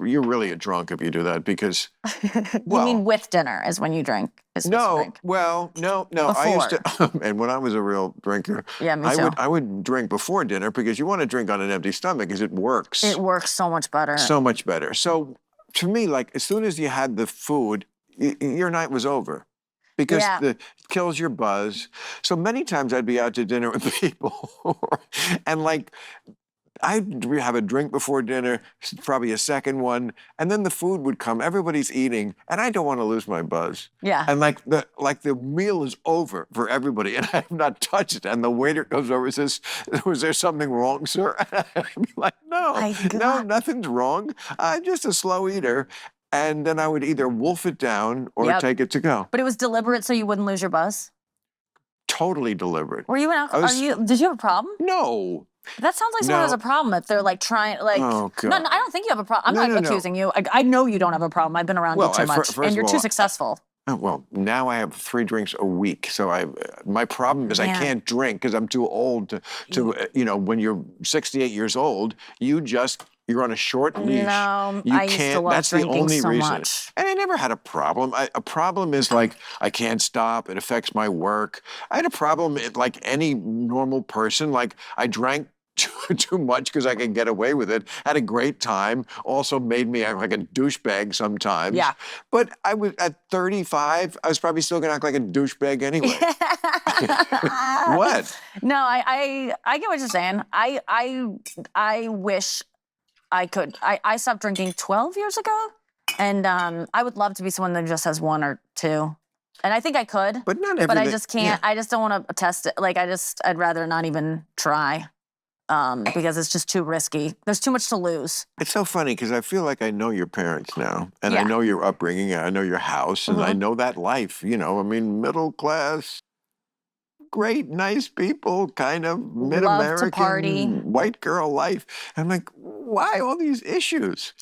You're really a drunk if you do that because,
You mean with dinner is when you drink? Is when you
no,
drink.
well, no. I used to, and when I was a real drinker,
Yeah, me too.
I would drink before dinner because you want to drink on an empty stomach because it works
It works so much better.
so much better. So to me, like as soon as you had the food, your night was over. Because
Yeah.
it kills your buzz. So many times I'd be out to dinner with people and like I'd have a drink before dinner, probably a second one, and then the food would come. Everybody's eating, and I don't want to lose my buzz.
Yeah.
And like the meal is over for everybody, and I have not touched it. And the waiter goes over and says, "Was there something wrong, sir?" And I'd be like, "No, no, nothing's wrong. I'm just a slow eater." And then I would either wolf it down or
Yep.
take it to go.
But it was deliberate so you wouldn't lose your buzz?
Totally deliberate.
Were you an alcoholic? Did you have a problem?
No.
That sounds like someone
No.
has a problem if they're like trying, like.
Oh, God.
No, I don't think you have a problem. I'm
No,
not
no.
accusing you. I know you don't have a problem. I've been around
Well,
you too much,
first
and
of
you're
all,
too successful.
Oh, well, now I have 3 drinks a week. So my problem is I
Man.
can't drink because I'm too old to when you're 68 years old, you're on a short leash.
No,
You
I used to
can't.
love
That's the
drinking
only
so
reason.
much.
And I never had a problem. A problem is like I can't stop. It affects my work. I had a problem like any normal person. Like I drank too much because I could get away with it. Had a great time. Also made me act like a douchebag sometimes.
Yeah.
But I was at 35. I was probably still gonna act like a douchebag anyway. What?
No, I get what you're saying. I wish I could. I stopped drinking 12 years ago, and I would love to be someone that just has 1 or 2. And I think I could.
But not everything.
But I just can't. I just don't want to test it. Like I'd rather not even try. Because it's just too risky. There's too much to lose.
It's so funny because I feel like I know your parents now, and I
Yeah.
know your upbringing, and I know your house, and I know that life. I mean, middle class, great, nice people, kind of mid-American,
party.
white girl life. I'm like, why all these issues?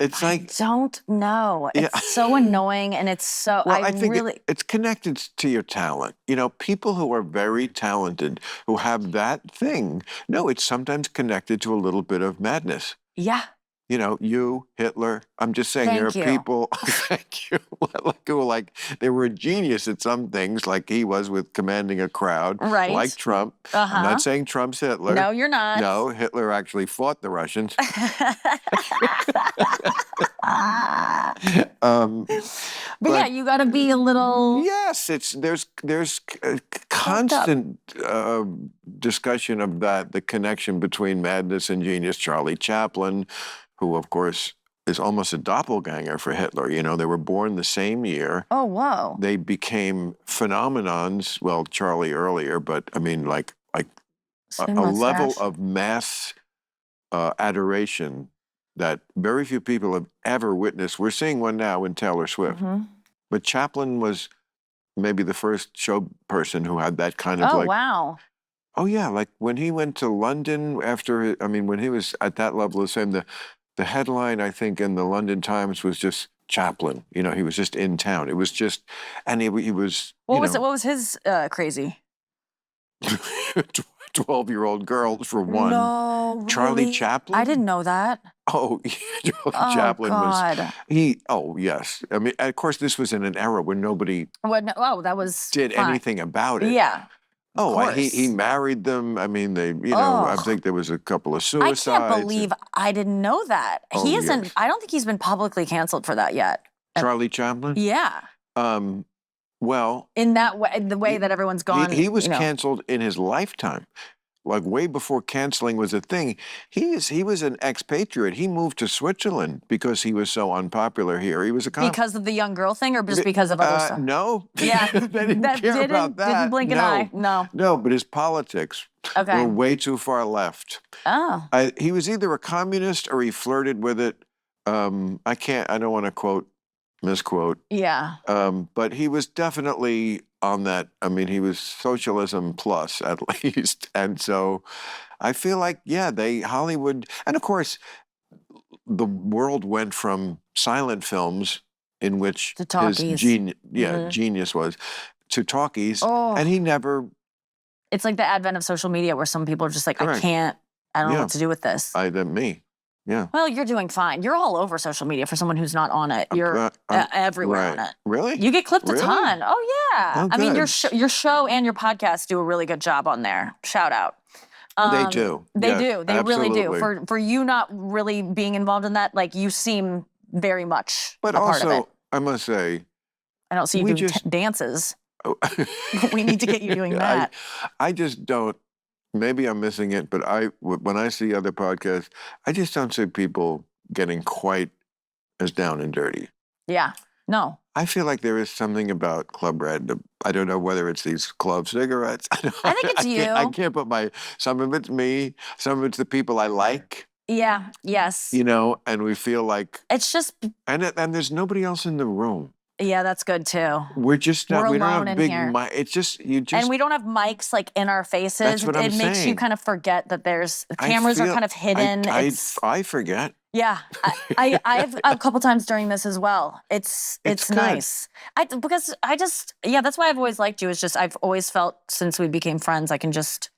It's like,
I don't know.
Yeah.
It's so annoying, and it's so.
well, I think
really.
it's connected to your talent. People who are very talented, who have that thing, no, it's sometimes connected to a little bit of madness.
Yeah.
You know, you, Hitler. I'm just saying
Thank
there are
you.
people, thank you, who like, they were a genius at some things, like he was with commanding a crowd,
Right.
like Trump. I'm not saying Trump's Hitler.
No, you're not.
No, Hitler actually fought the Russians.
But yeah, you got to be a little.
Yes, there's constant discussion of the connection between madness and genius. Charlie Chaplin, who of course is almost a doppelganger for Hitler. You know, they were born the same year.
Oh, whoa.
They became phenomenons. Well, Charlie earlier, but I mean, like a level of mass adoration that very few people have ever witnessed. We're seeing one now in Taylor Swift. But Chaplin was maybe the first show person who had that kind of
wow.
Oh, yeah, like when he went to London after, I mean, when he was at that level of fame, the headline, I think, in the London Times was just Chaplin. You know, he was just in town. It was just, and he was,
What was his crazy?
12-year-old girls for one.
No,
Charlie
really?
Chaplin?
I didn't know that.
Oh, yeah, Charlie Chaplin was. Oh, yes. I mean, of course, this was in an era when nobody
that was
did
fine.
anything about it.
Yeah.
Oh, he married them. I mean, I think there was a couple of suicides.
I can't believe I didn't know that.
Oh,
he isn't.
yes.
I don't think he's been publicly canceled for that yet.
Charlie Chaplin?
Yeah.
Well,
in that way, the way that everyone's gone.
He was canceled in his lifetime, like way before canceling was a thing. He was an expatriate. He moved to Switzerland because he was so unpopular here. He was a
because of the young girl thing, or just because of other stuff?
No.
Yeah,
they didn't care about that.
Didn't blink an eye.
No, but his politics were way too far left.
Oh.
He was either a communist or he flirted with it. I don't want to misquote.
Yeah.
But he was definitely on that. I mean, he was socialism plus at least. And so I feel like, Hollywood, and of course, the world went from silent films in which his genius was, to talkies. Oh. And he never.
It's like the advent of social media where some people are just like, I don't know what to do with this.
Me. Yeah.
Well, you're doing fine. You're all over social media for someone who's not on it. You're everywhere on it.
Really?
You get clipped a ton. Oh, yeah.
Oh,
I mean, your show and your podcast do a really good job on there. Shout out.
They do.
They do. They really do. For you not really being involved in that, like, you seem very much a part of it.
I must say,
I don't see you doing dances. We need to get you doing that.
I just don't. Maybe I'm missing it, but when I see other podcasts, I just don't see people getting quite as down and dirty.
Yeah. No.
I feel like there is something about Club Red. I don't know whether it's these Club cigarettes. I
think it's you.
I can't put some of it's me, some of it's the people I like.
Yeah. Yes.
You know, and we feel like
it's just.
And there's nobody else in the room.
Yeah, that's good too.
We're just not.
We
don't have big. It's just you.
And we don't have mics like in our faces.
That's what I'm saying.
It makes you kind of forget that there's cameras are kind of hidden.
I forget.
Yeah, I've a couple times during this as well. It's nice. That's why I've always liked you. It's just I've always felt since we became friends, I can just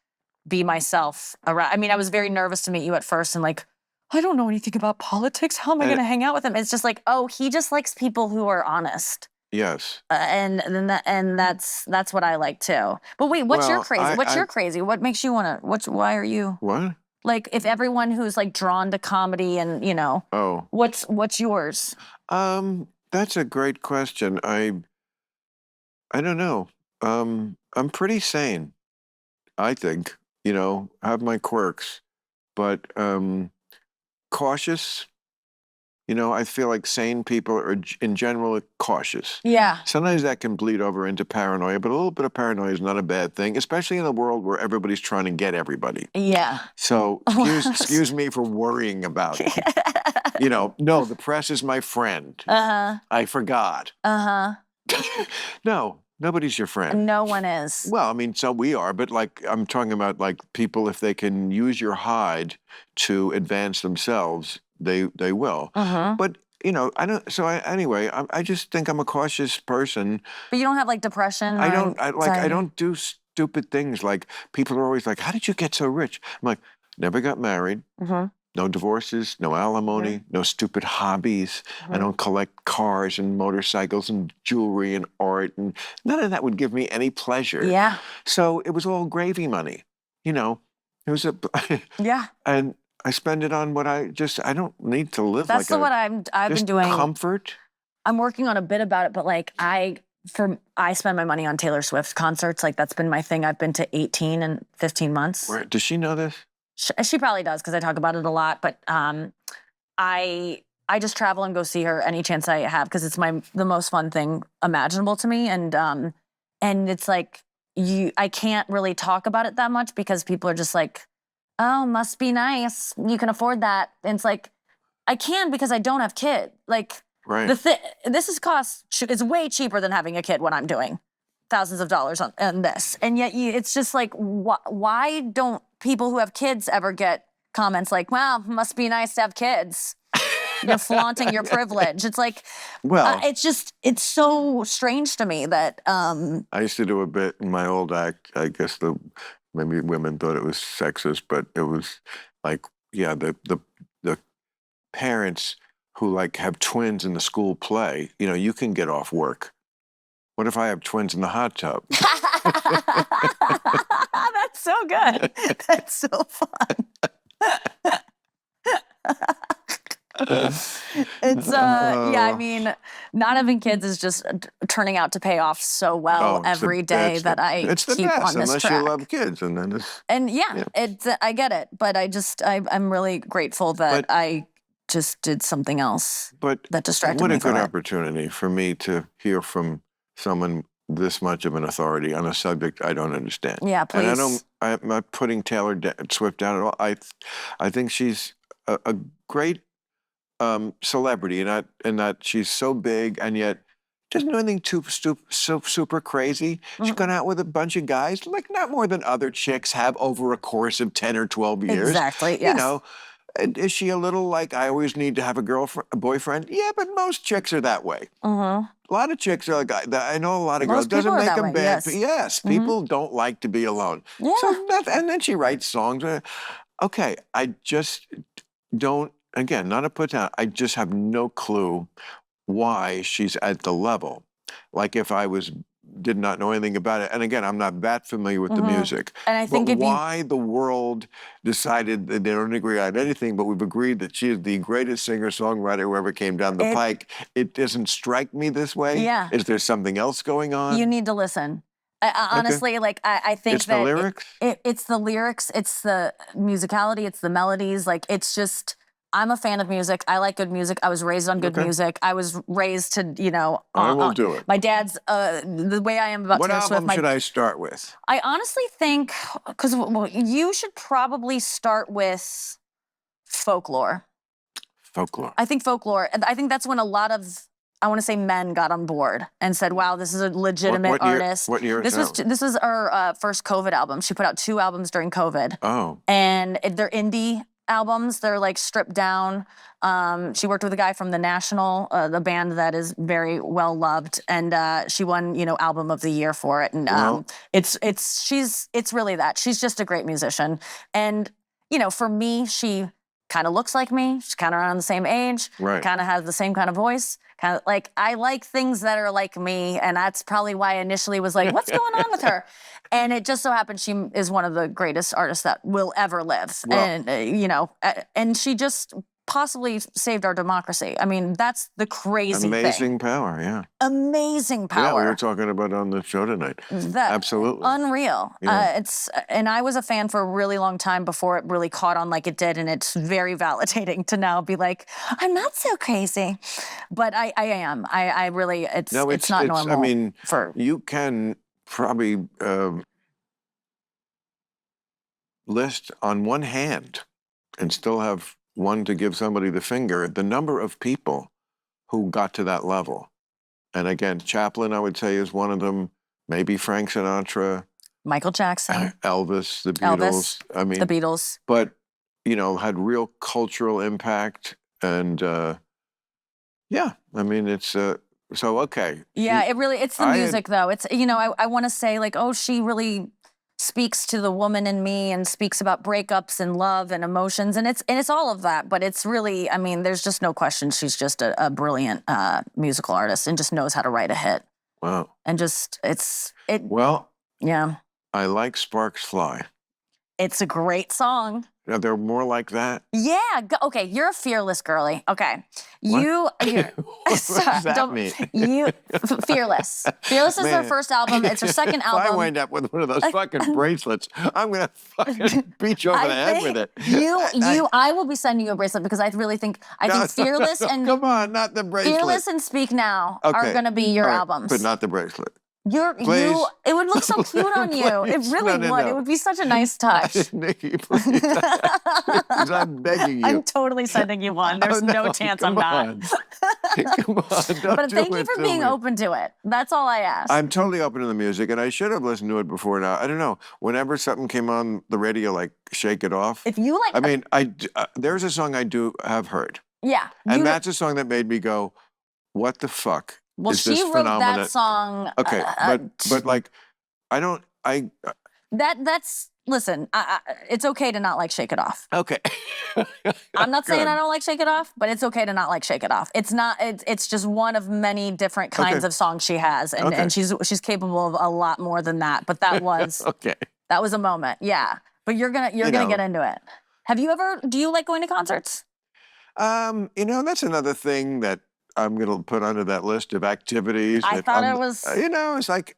be myself around. I mean, I was very nervous to meet you at first, and like, I don't know anything about politics. How am I going to hang out with him? It's just like, oh, he just likes people who are honest.
Yes.
And that's what I like too. But wait, what's your crazy? What's your crazy? What makes you want to? Why are you?
What?
Like, if everyone who's like drawn to comedy and
Oh.
What's yours?
That's a great question. I don't know. I'm pretty sane. I think have my quirks, but cautious. I feel like sane people are in general cautious.
Yeah.
Sometimes that can bleed over into paranoia, but a little bit of paranoia is not a bad thing, especially in a world where everybody's trying to get everybody.
Yeah.
So excuse me for worrying about it. No, the press is my friend.
Uh-huh.
I forgot.
Uh-huh.
No, nobody's your friend.
No one is.
Well, I mean, so we are, but like I'm talking about like people, if they can use your hide to advance themselves, they will.
Uh-huh.
But I don't. So anyway, I just think I'm a cautious person.
But you don't have like depression.
I don't do stupid things. Like people are always like, "How did you get so rich?" I'm like, never got married.
Uh-huh.
No divorces, no alimony, no stupid hobbies. I don't collect cars and motorcycles and jewelry and art, and none of that would give me any pleasure.
Yeah.
So it was all gravy money, you know. It was
Yeah.
and I spend it on what I don't need to live
That's
like
what I've been doing.
Comfort.
I'm working on a bit about it, but like I spend my money on Taylor Swift concerts. Like that's been my thing. I've been to 18 in 15 months.
Does she know this?
She probably does because I talk about it a lot. But I just travel and go see her any chance I have because it's the most fun thing imaginable to me. And it's like I can't really talk about it that much because people are just like, oh, must be nice. You can afford that. And it's like I can because I don't have kids. Like
right.
This is way cheaper than having a kid. What I'm doing, thousands of dollars on this, and yet it's just like why don't people who have kids ever get comments like, wow, must be nice to have kids. You're flaunting your privilege. It's like, well, it's so strange to me that.
I used to do a bit in my old act. I guess maybe women thought it was sexist, but it was like, yeah, the parents who like have twins in the school play, you know, you can get off work. What if I have twins in the hot tub?
That's so good. That's so fun. It's I mean, not having kids is just turning out to pay off so well every day that I keep on this
unless
track.
You love kids, and then
it's I get it, but I'm really grateful that I just did something else that distracted me from it.
What a good opportunity for me to hear from someone this much of an authority on a subject I don't understand.
Yeah, please.
And I'm not putting Taylor Swift down at all. I think she's a great celebrity, in that she's so big and yet doesn't do anything so super crazy. Mm-hmm. She's gone out with a bunch of guys, like not more than other chicks have over a course of 10 or 12 years.
Exactly, yes.
You know, is she a little like, I always need to have a boyfriend? Yeah, but most chicks are that way.
Mm-hmm.
A lot of chicks are like, I know a lot of girls.
Doesn't
make them bad.
Yes,
mm-hmm. People don't like to be alone.
Yeah.
And then she writes songs. Okay, I just don't, again, not a put down, I just have no clue why she's at the level. Like if I did not know anything about it, and again, I'm not that familiar with the music.
And I think
why the world decided that they don't agree on anything, but we've agreed that she is the greatest singer-songwriter who ever came down the pike. It doesn't strike me this way.
Yeah.
Is there something else going on?
You need to listen. Honestly, like I think
it's the lyrics.
It's the lyrics. It's the musicality. It's the melodies. Like it's just. I'm a fan of music. I like good music. I was raised on good music. I was raised to,
I will do it.
My dad's, the way I am about Taylor Swift.
What album should I start with?
I honestly think, because you should probably start with Folklore.
Folklore.
I think Folklore. And I think that's when a lot of, I want to say men got on board and said, wow, this is a legitimate artist.
What year is that?
This was our first COVID album. She put out 2 albums during COVID.
Oh.
And they're indie albums. They're like stripped down. She worked with a guy from The National, the band that is very well loved, and she won, album of the year for it. And it's really that. She's just a great musician. And for me, she kind of looks like me. She's kind of around the same age.
Right.
Kind of has the same kind of voice. Kind of like I like things that are like me, and that's probably why I initially was like, "What's going on with her?" And it just so happens she is one of the greatest artists that will ever live, and and she just possibly saved our democracy. I mean, that's the crazy thing.
Amazing power, yeah.
Amazing power.
Yeah, we were talking about it on the show tonight. Absolutely.
Unreal.
Yeah.
And I was a fan for a really long time before it really caught on like it did, and it's very validating to now be like, I'm not so crazy. But I am. I really, it's not normal.
I mean, you can probably list on one hand and still have one to give somebody the finger, the number of people who got to that level. And again, Chaplin, I would say, is one of them. Maybe Frank Sinatra.
Michael Jackson.
Elvis, the Beatles. I mean,
the Beatles.
But, had real cultural impact. And, I mean, it's, so, okay.
Yeah, it's the music, though. It's, I want to say, like, oh, she really speaks to the woman in me and speaks about breakups and love and emotions, and it's all of that. But it's really, I mean, there's just no question she's just a brilliant musical artist and just knows how to write a hit.
Wow.
And just
Well,
yeah.
I like Sparks Fly.
It's a great song.
Are there more like that?
Yeah. Okay, you're a fearless girly. Okay.
What does that mean?
Fearless. Fearless is their first album. It's their second album.
If I wind up with one of those fucking bracelets, I'm going to fucking beat you over the head with it.
I will be sending you a bracelet because I really think, Fearless and...
Come on, not the bracelet.
Fearless and Speak Now are going to be your albums.
But not the bracelet.
It would look so cute on you. It really would. No. It would be such a nice touch.
Nikki, please. I'm begging you.
I'm totally sending you one. There's no chance I'm not.
Come on,
but thank you for being open to it. That's all I ask.
I'm totally open to the music, and I should have listened to it before now. I don't know. Whenever something came on the radio, like Shake It Off.
If you like...
I mean, there's a song I do have heard.
Yeah.
And that's a song that made me go, what the fuck?
Well, she wrote that song.
Okay, but like,
listen, it's okay to not like Shake It Off.
Okay.
I'm not saying I don't like Shake It Off, but it's okay to not like Shake It Off. It's just one of many different kinds of songs she has, and she's capable of a lot more than that. But that was that was a moment, yeah. But you're gonna get into it. Do you like going to concerts?
That's another thing that I'm going to put under that list of activities.
I thought it was...
it's like,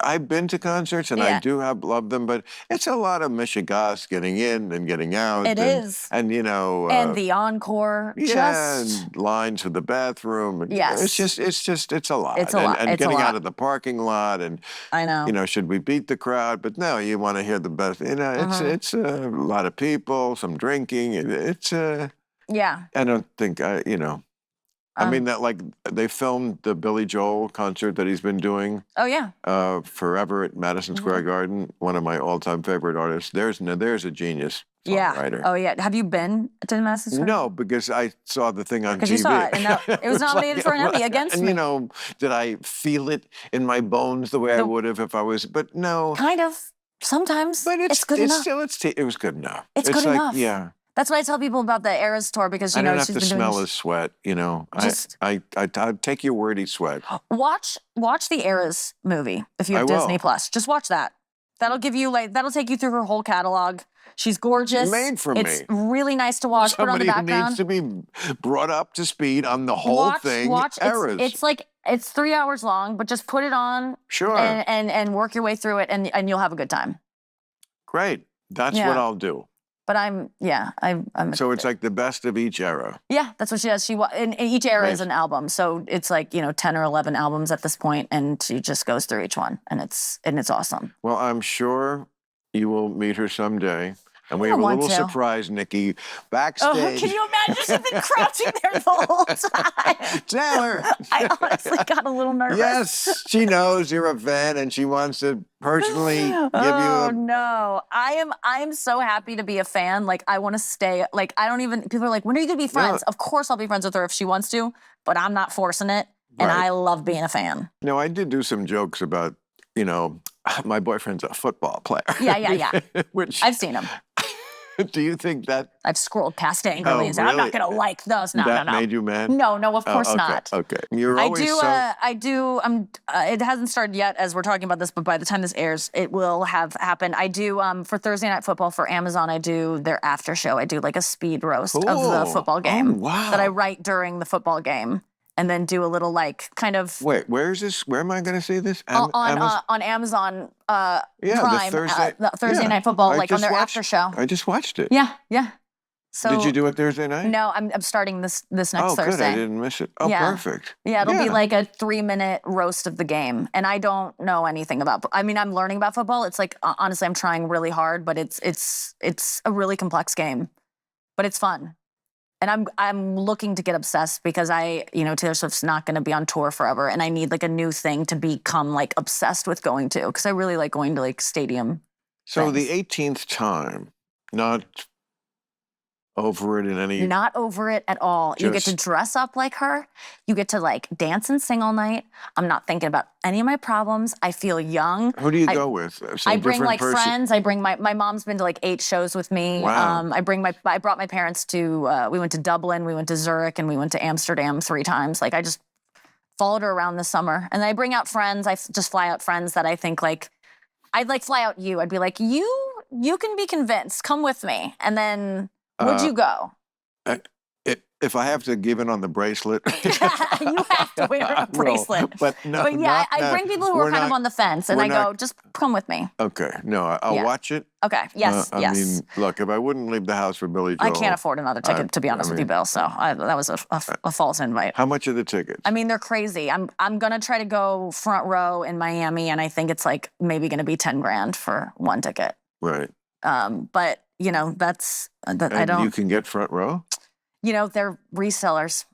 I've been to concerts and I do love them, but it's a lot of mishigas getting in and getting out.
It is.
And,
and the encore.
And lines for the bathroom. And
yes.
It's a lot.
It's a lot.
And getting out of the parking lot and,
I know.
Should we beat the crowd? But no, you want to hear the best. It's a lot of people, some drinking.
Yeah.
I don't think, I mean, that they filmed the Billy Joel concert that he's been doing.
Oh, yeah.
Forever at Madison Square Garden. One of my all-time favorite artists. There's a genius songwriter.
Oh, yeah. Have you been to Madison Square?
No, because I saw the thing on TV.
Because you saw it, and it was nominated for an Emmy against me.
And, did I feel it in my bones the way I would have if I was, but no.
Kind of. Sometimes. But it's good enough.
It was good enough.
It's good enough.
Yeah.
That's what I tell people about the Eras tour because
I don't have to smell his sweat, I'd take your word, he sweat.
Watch the Eras movie if you have Disney Plus. Just watch that. That'll give you that'll take you through her whole catalog. She's gorgeous.
Made for me.
It's really nice to watch. Put on the background.
Somebody who needs to be brought up to speed on the whole thing.
Watch.
Eras.
It's 3 hours long, but just put it on.
Sure.
And work your way through it, and you'll have a good time.
Great. That's what I'll do.
But I'm.
So it's like the best of each era.
Yeah, that's what she does. And each era is an album, so it's 10 or 11 albums at this point, and she just goes through each one, and it's awesome.
Well, I'm sure you will meet her someday. And we have a little surprise, Nikki, backstage.
Oh, can you imagine? She's been crouching there the whole time.
Tell her.
I honestly got a little nervous.
Yes, she knows you're a fan, and she wants to personally give you
Oh, no. I am so happy to be a fan. I want to stay. People are like, when are you going to be friends? Of course I'll be friends with her if she wants to, but I'm not forcing it. And I love being a fan.
No, I did do some jokes about, my boyfriend's a football player.
Yeah.
Which
I've seen him.
Do you think that...
I've scrolled past it angrily and said, I'm not going to like those. No.
That made you mad?
No, of course not.
Okay. You're always
it hasn't started yet as we're talking about this, but by the time this airs, it will have happened. I do, for Thursday Night Football for Amazon, I do their after show. I do a speed roast of the football game that I write during the football game. And then do a little kind of...
Wait, where is this? Where am I going to see this?
On Amazon Prime. The Thursday Night Football, on their after show.
I just watched it.
Yeah. So
did you do it Thursday night?
No, I'm starting this next Thursday.
Oh, good. I didn't miss it. Oh, perfect.
Yeah, it'll be a 3-minute roast of the game. And I don't know anything about... I'm learning about football. It's honestly, I'm trying really hard, but it's a really complex game. But it's fun. And I'm looking to get obsessed because Taylor Swift's not going to be on tour forever, and I need a new thing to become obsessed with going to because I really like going to stadium.
So
things.
The 18th time, not over it in any...
Not over it at all. You get to dress up like her. You get to like dance and sing all night. I'm not thinking about any of my problems. I feel young.
Who do you go with?
I bring like friends. I bring my mom's been to like 8 shows with me.
Wow.
I brought my parents to, we went to Dublin, we went to Zurich, and we went to Amsterdam 3 times. Like I just followed her around the summer. And then I bring out friends. I just fly out friends that I think like, I'd like fly out you. I'd be like, you can be convinced. Come with me. And then... Would you go?
If I have to give in on the bracelet.
You have to wear a bracelet.
But yeah,
I bring people who are kind of on the fence, and I go, just come with me.
Okay. No, I'll watch it.
Okay. Yes.
I mean, look, if I wouldn't leave the house for Billy Joel.
I can't afford another ticket, to be honest with you, Bill. So that was a false invite.
How much are the tickets?
I mean, they're crazy. I'm going to try to go front row in Miami, and I think it's like maybe going to be $10,000 for one ticket.
Right.
But... You know, I don't...
You can get front row?
You know, they're resellers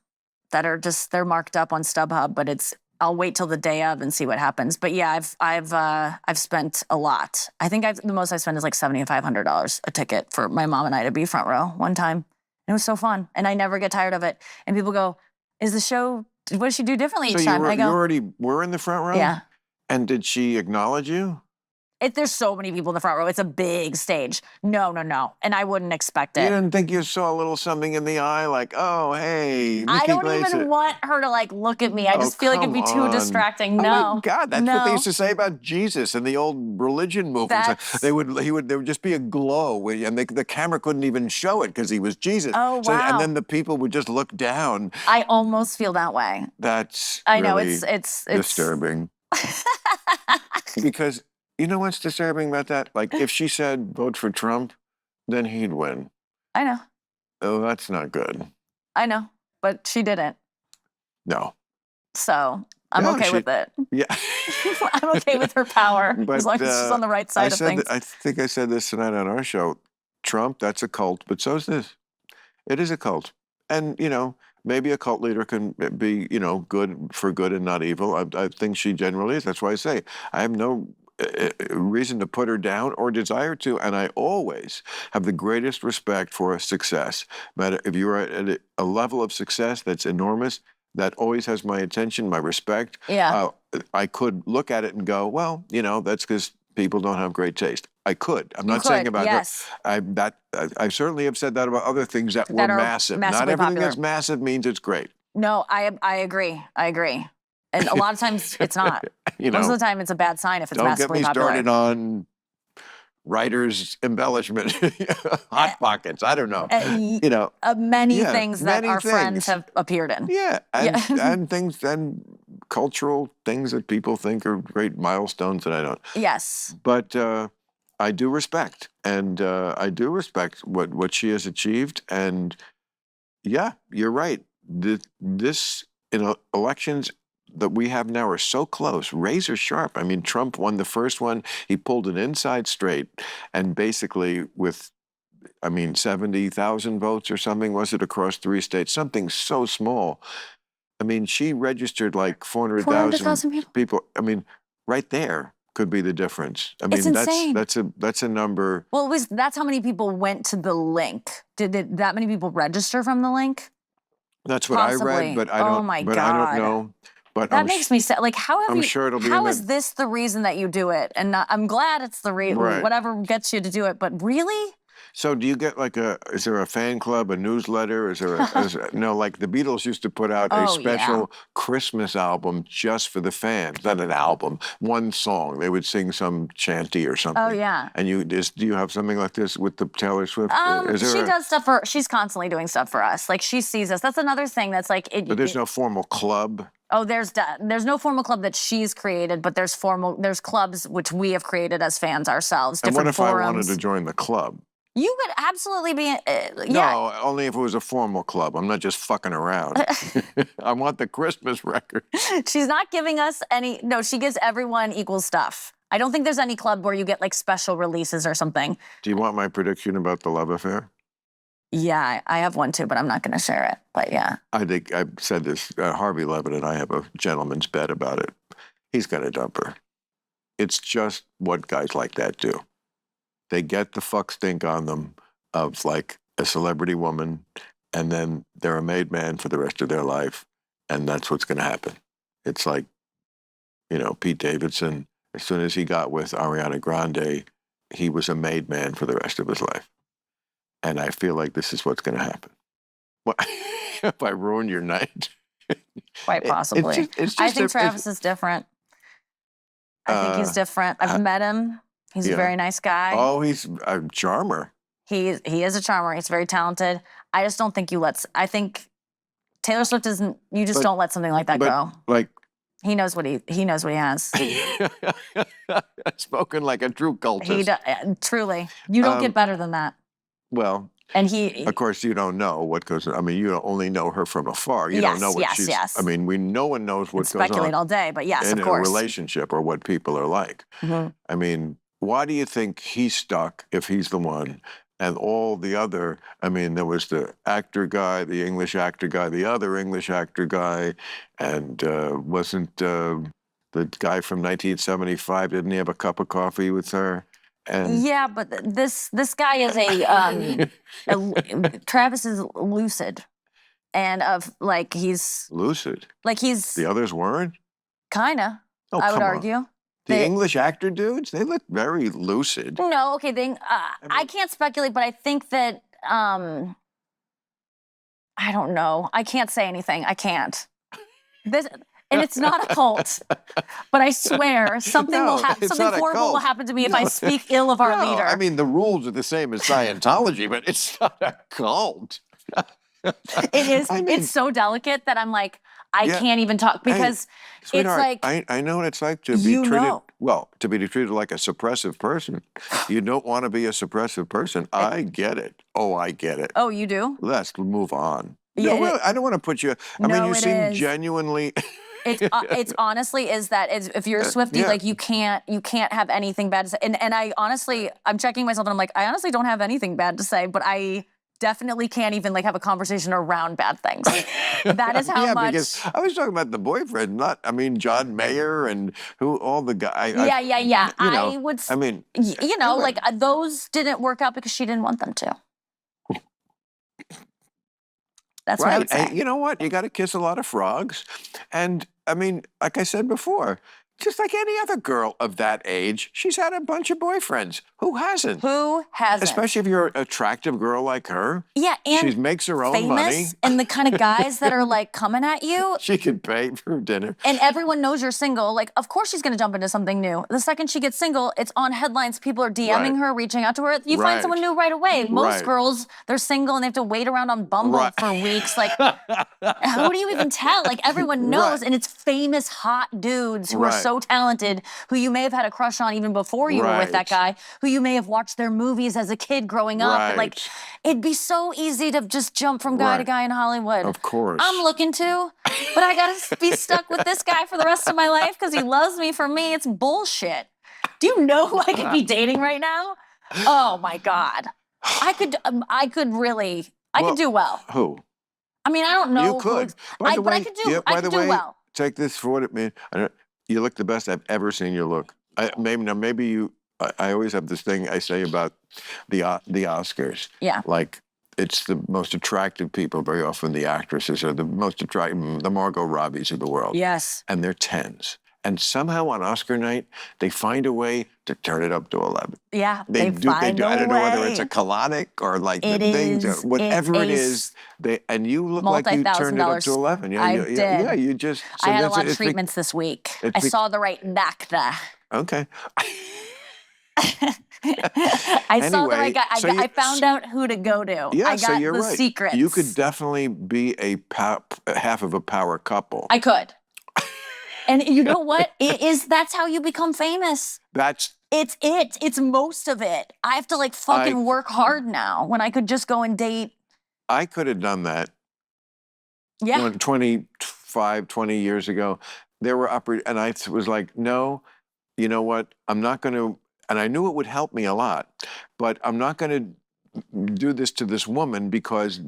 that are they're marked up on StubHub, but I'll wait till the day of and see what happens. But yeah, I've spent a lot. I think the most I spent is like $7,500 a ticket for my mom and I to be front row one time. And it was so fun. And I never get tired of it. And people go, what does she do differently each time? I go,
you already were in the front row?
Yeah.
And did she acknowledge you?
There's so many people in the front row. It's a big stage. No. And I wouldn't expect it.
You didn't think you saw a little something in the eye like, oh, hey, Nikki Glaser.
I don't even want her to like look at me. I just feel like it'd be too distracting. No.
Oh my God, that's what they used to say about Jesus in the old religion movies. They would just be a glow, and the camera couldn't even show it because he was Jesus.
Oh, wow.
And then the people would just look down.
I almost feel that way.
I know,
it's
disturbing. Because... You know what's disturbing about that? Like, if she said, vote for Trump, then he'd win.
I know.
Oh, that's not good.
I know, but she didn't.
No.
So, I'm okay with it.
Yeah.
I'm okay with her power,
but,
as long as she's on the right side of things.
I think I said this tonight on our show. Trump, that's a cult, but so is this. It is a cult. And, you know, maybe a cult leader can be, you know, good for good and not evil. I think she generally is. That's why I say I have no reason to put her down or desire to, and I always have the greatest respect for success. Matter if you're at a level of success that's enormous, that always has my attention, my respect.
Yeah.
I could look at it and go, well, you know, that's because people don't have great taste. I could. I'm not saying about
yes.
her. I certainly have said that about other things that were massive. Not everything
popular.
that's massive means it's great.
No, I agree. And a lot of times it's not.
You know,
most of the time it's a bad sign if it's massively popular.
Don't get me started on writer's embellishment, Hot Pockets, I don't know. You know.
Many things that our friends have appeared in.
Yeah, and things, and cultural things that people think are great milestones that I don't.
Yes.
But I do respect, and I do respect what she has achieved, and yeah, you're right. This, you know, elections that we have now are so close, razor sharp. I mean, Trump won the first one. He pulled an inside straight, and basically with, 70,000 votes or something, was it, across 3 states? Something so small. I mean, she registered like 400,000 people. I mean, right there could be the difference. I mean,
it's insane.
That's a number.
Well, that's how many people went to the link. Did that many people register from the link?
That's what
Possibly.
I read, but I don't.
Oh my God.
I don't know. But
that makes me sad. Like, how is this the reason that you do it? And I'm glad it's the reason, whatever gets you to do it. But really?
So do you get like is there a fan club, a newsletter? Is there like the Beatles used to put out a special Christmas album just for the fans. Not an album, one song. They would sing some chanty or something.
Oh, yeah.
And do you have something like this with the Taylor Swift?
She does stuff she's constantly doing stuff for us. Like, she sees us. That's another thing that's like.
But there's no formal club?
Oh, there's no formal club that she's created, but there's clubs which we have created as fans ourselves.
And what if
forums.
I wanted to join the club?
You could absolutely be, yeah.
No, only if it was a formal club. I'm not just fucking around. I want the Christmas record.
She's not giving us any, no, she gives everyone equal stuff. I don't think there's any club where you get like special releases or something.
Do you want my prediction about the love affair?
Yeah, I have one too, but I'm not going to share it. But yeah.
I think I've said this, Harvey Levin and I have a gentleman's bet about it. He's going to dump her. It's just what guys like that do. They get the fuck stink on them of like a celebrity woman, and then they're a made man for the rest of their life, and that's what's going to happen. It's like, Pete Davidson, as soon as he got with Ariana Grande, he was a made man for the rest of his life. And I feel like this is what's going to happen. What if I ruined your night?
Quite possibly. I think Travis is different. I think he's different. I've met him. He's a very nice guy.
Oh, he's a charmer.
He is a charmer. He's very talented. I just don't think I think Taylor Swift isn't. You just don't let something like that go.
Like
he knows what he has.
Spoken like a true cultist.
Truly, you don't get better than that.
Well,
and
of course, you don't know what goes on. I mean, you only know her from afar. You don't know what she's. Yes. I mean, no one knows what goes on.
Speculate all day, but yes,
in
of course.
a relationship or what people are like. Mm-hmm. I mean, why do you think he's stuck if he's the one? And all the other, I mean, there was the actor guy, the English actor guy, the other English actor guy, and wasn't the guy from 1975, didn't he have a cup of coffee with her? And
yeah, but this guy is Travis is lucid. And he's...
Lucid?
Like he's...
The others weren't?
Kinda,
oh,
I would argue.
The English actor dudes, they look very lucid.
No, okay, I can't speculate, but I think that, I don't know. I can't say anything. I can't. And it's not a cult, but I swear something horrible will happen to me if I speak ill of our leader.
I mean, the rules are the same as Scientology, but it's not a cult.
It is. It's so delicate that I'm like, I can't even talk because it's like...
I know what it's like to be treated... Well, to be treated like a suppressive person. You don't want to be a suppressive person. I get it. Oh, I get it.
Oh, you do?
Let's move on.
Yeah,
no, I don't want to put you... I mean, you seem genuinely...
It's honestly is that if you're a Swiftie, like you can't have anything bad to say. And I honestly, I'm checking myself and I'm like, I honestly don't have anything bad to say, but I definitely can't even like have a conversation around bad things. That is how much.
Because I was talking about the boyfriend, John Maher and all the guys.
Yeah.
I would. I mean,
like those didn't work out because she didn't want them to. That's what I would say.
And you know what? You got to kiss a lot of frogs. And I mean, like I said before, just like any other girl of that age, she's had a bunch of boyfriends. Who hasn't?
Who hasn't?
Especially if you're an attractive girl like her.
Yeah, and
she makes her own
famous,
money.
And the kind of guys that are like coming at you.
She could pay for dinner.
And everyone knows you're single. Like, of course she's going to jump into something new. The second she gets single, it's on headlines. People are DMing her, reaching out to her. You find someone new right away. Most girls, they're single and they have to wait around on Bumble for weeks. Like, who do you even tell? Like, everyone knows. And it's famous, hot dudes who are so talented, who you may have had a crush on even before you were with that guy, who you may have watched their movies as a kid growing up. But like, it'd be so easy to just jump from guy to guy in Hollywood.
Of course.
I'm looking to, but I gotta be stuck with this guy for the rest of my life because he loves me for me. It's bullshit. Do you know who I could be dating right now? Oh my God. I could do well.
Who?
I mean, I don't know.
You could.
But I could do well.
Take this for what it means. You look the best I've ever seen you look. Maybe you. I always have this thing I say about the Oscars. Yeah. Like, it's the most attractive people. Very often the actresses are the most attractive, the Margot Robbies of the world.
Yes.
And they're 10s. And somehow on Oscar night, they find a way to turn it up to 11.
Yeah,
they do. I don't know whether it's a colonic or like the things, whatever it is. And you look like you turned it up to 11. Yeah,
I did.
Yeah, you just.
So I had a lot of treatments this week. I saw the right nectar.
Okay.
I saw the right guy. I found out who to go to.
Yeah,
I got the secrets.
You could definitely be half of a power couple.
I could. And you know what? That's how you become famous. It's most of it. I have to like fucking work hard now when I could just go and date. I
could have done that.
Yeah.
25, 20 years ago. There were and I was like, no, you know what? I'm not going to, and I knew it would help me a lot, but I'm not going to do this to this woman because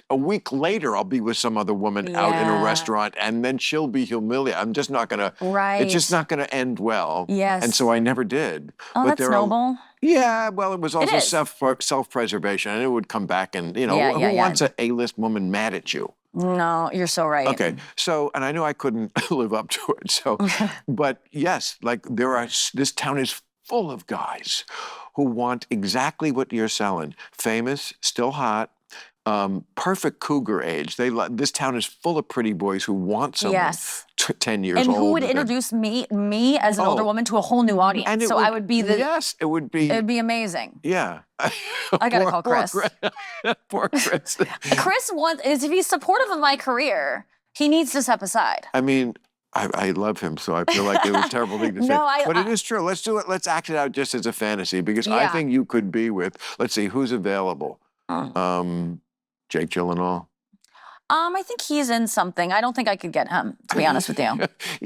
a week later, I'll be with some other woman out in a restaurant, and then she'll be humiliated. I'm just not gonna.
Right.
It's just not gonna end well.
Yes.
And so I never did.
Oh,
but
that's noble.
Yeah, well, it was also
is.
self-preservation, and it would come back, and who wants an A-list woman mad at you?
No, you're so right.
Okay, so, and I knew I couldn't live up to it, so, but yes, like this town is full of guys who want exactly what you're selling. Famous, still hot, perfect cougar age. This town is full of pretty boys who want someone 10 years old.
And who would introduce me as an older woman to a whole new audience?
And
I would be the...
Yes, it would be...
It would be amazing.
Yeah.
I gotta call Chris.
Poor Chris.
Chris if he's supportive of my career, he needs to step aside.
I mean, I love him, so I feel like it was a terrible thing to say. But it is true. Let's do it. Let's act it out just as a fantasy, because I think you could be with, let's see, who's available? Jake Gyllenhaal.
I think he's in something. I don't think I could get him, to be honest with you.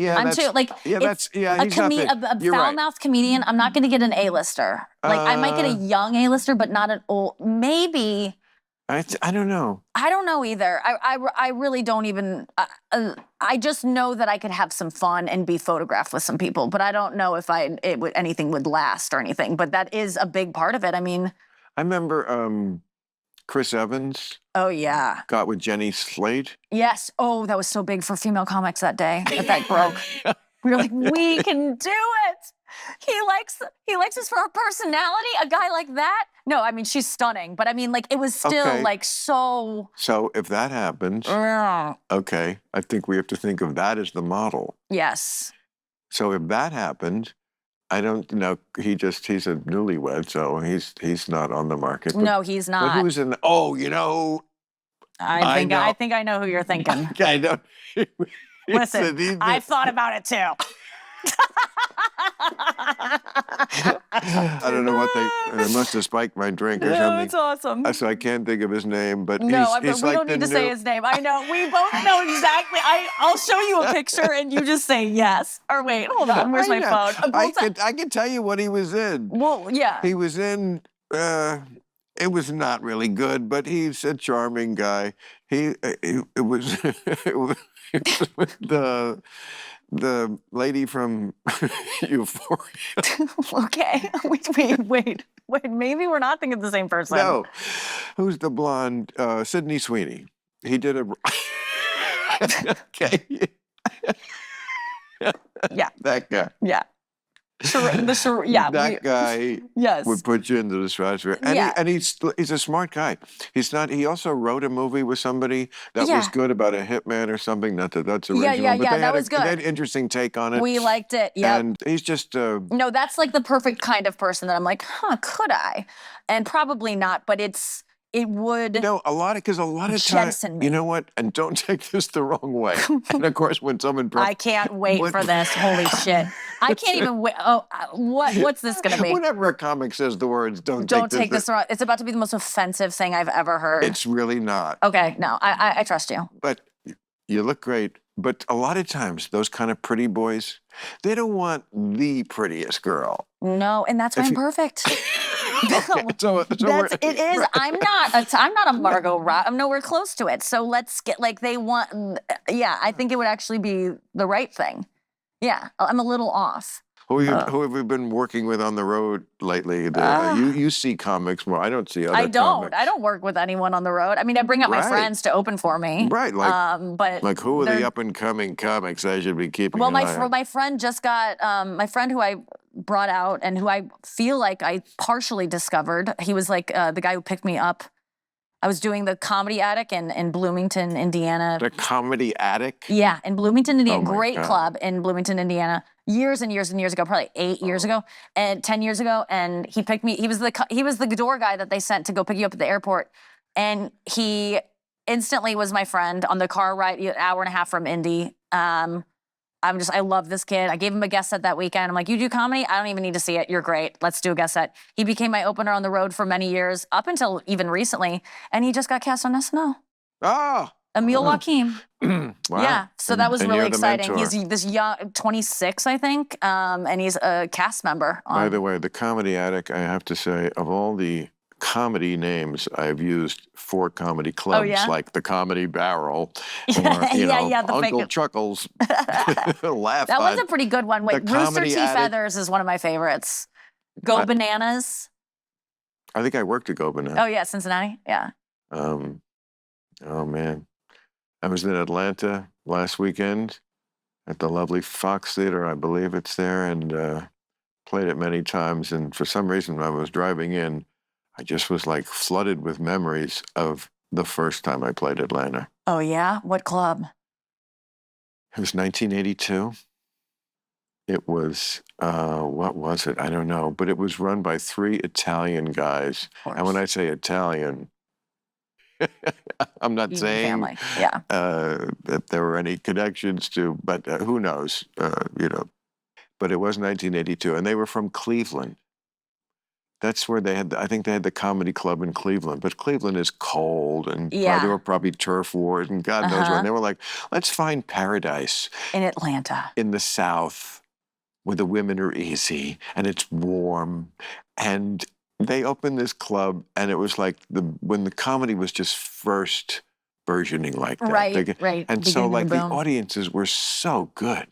I'm
too like a foul-mouthed comedian. I'm not going to get an A-lister. Like I might get a young A-lister, but not an old. Maybe.
I don't know.
I don't know either. I really don't even. I just know that I could have some fun and be photographed with some people, but I don't know if anything would last or anything. But that is a big part of it. I mean,
I remember Chris Evans.
Oh yeah.
Got with Jenny Slate.
Yes. Oh, that was so big for female comics that day. That broke. We were like, we can do it. He likes us for her personality. A guy like that. No, I mean she's stunning, but I mean like it was still like so.
So if that happens, okay, I think we have to think of that as the model.
Yes.
So if that happened, I don't know. He's a newlywed, so he's not on the market. But,
no, he's not.
But who's in?
I think I know who you're thinking.
I know.
Listen, I've thought about it too.
I don't know what they must have spiked my drink or something.
No, it's awesome.
So I can't think of his name, but
we don't need to say his name. I know. We both know exactly. I'll show you a picture and you just say yes. Or wait, hold on. Where's my phone?
I can tell you what he was in.
Well, yeah.
He was in. It was not really good, but he's a charming guy. It was the lady from Euphoria.
Okay. Wait. Maybe we're not thinking of the same person.
No. Who's the blonde? Sydney Sweeney. He did a... Okay.
Yeah.
That guy.
Yeah.
That guy
yes.
would put you into the stratosphere. And he's a smart guy. He's not. He also wrote a movie with somebody that was good about a hitman or something. Not that that's original. But
that was good.
They had an interesting take on it.
We liked it, yeah.
And he's just...
No, that's like the perfect kind of person that I'm like, could I? And probably not, but it would.
No, a lot of times, you know what? And don't take this the wrong way. And of course, when someone...
I can't wait for this. Holy shit. I can't even wait. Oh, what's this going to be?
Whenever a comic says the words, don't take this the wrong...
It's about to be the most offensive thing I've ever heard.
It's really not.
Okay, no, I trust you.
But you look great. But a lot of times, those kind of pretty boys, they don't want the prettiest girl.
No, and that's why I'm perfect.
Okay, so
it is. I'm not a Margot Robbie. I'm nowhere close to it. So let's get they want. Yeah, I think it would actually be the right thing. Yeah, I'm a little off.
Who have you been working with on the road lately? You see comics more. I don't see other comics.
I don't work with anyone on the road. I mean, I bring out my friends to open for me.
Right. But who are the up and coming comics I should be keeping? Well,
my friend just got my friend who I brought out and who I feel like I partially discovered. He was like the guy who picked me up. I was doing the Comedy Attic in Bloomington, Indiana.
The Comedy Attic?
Yeah, in Bloomington, Indiana. Great club in Bloomington, Indiana. Years and years and years ago, probably 8 years ago, and 10 years ago. And he picked me. He was the door guy that they sent to go pick you up at the airport. And he instantly was my friend on the car ride, an hour and a half from Indy. I love this kid. I gave him a guest set that weekend. I'm like, you do comedy? I don't even need to see it. You're great. Let's do a guest set. He became my opener on the road for many years, up until even recently. And he just got cast on SNL.
Oh.
Emil Joachim.
Wow.
Yeah, so that was really exciting.
Mentor.
He's this young, 26, I think, and he's a cast member.
By the way, the Comedy Attic, I have to say, of all the comedy names, I've used for comedy clubs,
yeah?
like the Comedy Barrel, or
the
Uncle
fake-
Chuckles. Laugh.
That was a pretty good one. Wait,
the
Rooster
Comedy
T.
Addict.
Feathers is one of my favorites. Go Bananas.
I think I worked at Go Banana.
Oh yeah, Cincinnati. Yeah.
Oh man, I was in Atlanta last weekend at the lovely Fox Theater, I believe it's there, and played it many times. And for some reason, when I was driving in, I just was like flooded with memories of the first time I played Atlanta.
Oh yeah, what club?
It was 1982. It was, what was it? I don't know. But it was run by 3 Italian guys. And when I say Italian, I'm not
Even
saying
family. Yeah.
that there were any connections to, but who knows, But it was 1982, and they were from Cleveland. That's where they had, I think they had the comedy club in Cleveland, but Cleveland is cold, and there were probably turf wars, and God knows what. And they were like, let's find paradise.
In Atlanta.
In the South, where the women are easy, and it's warm. And they opened this club, and it was like when the comedy was just first burgeoning like that.
Right.
And so like the audiences were so good.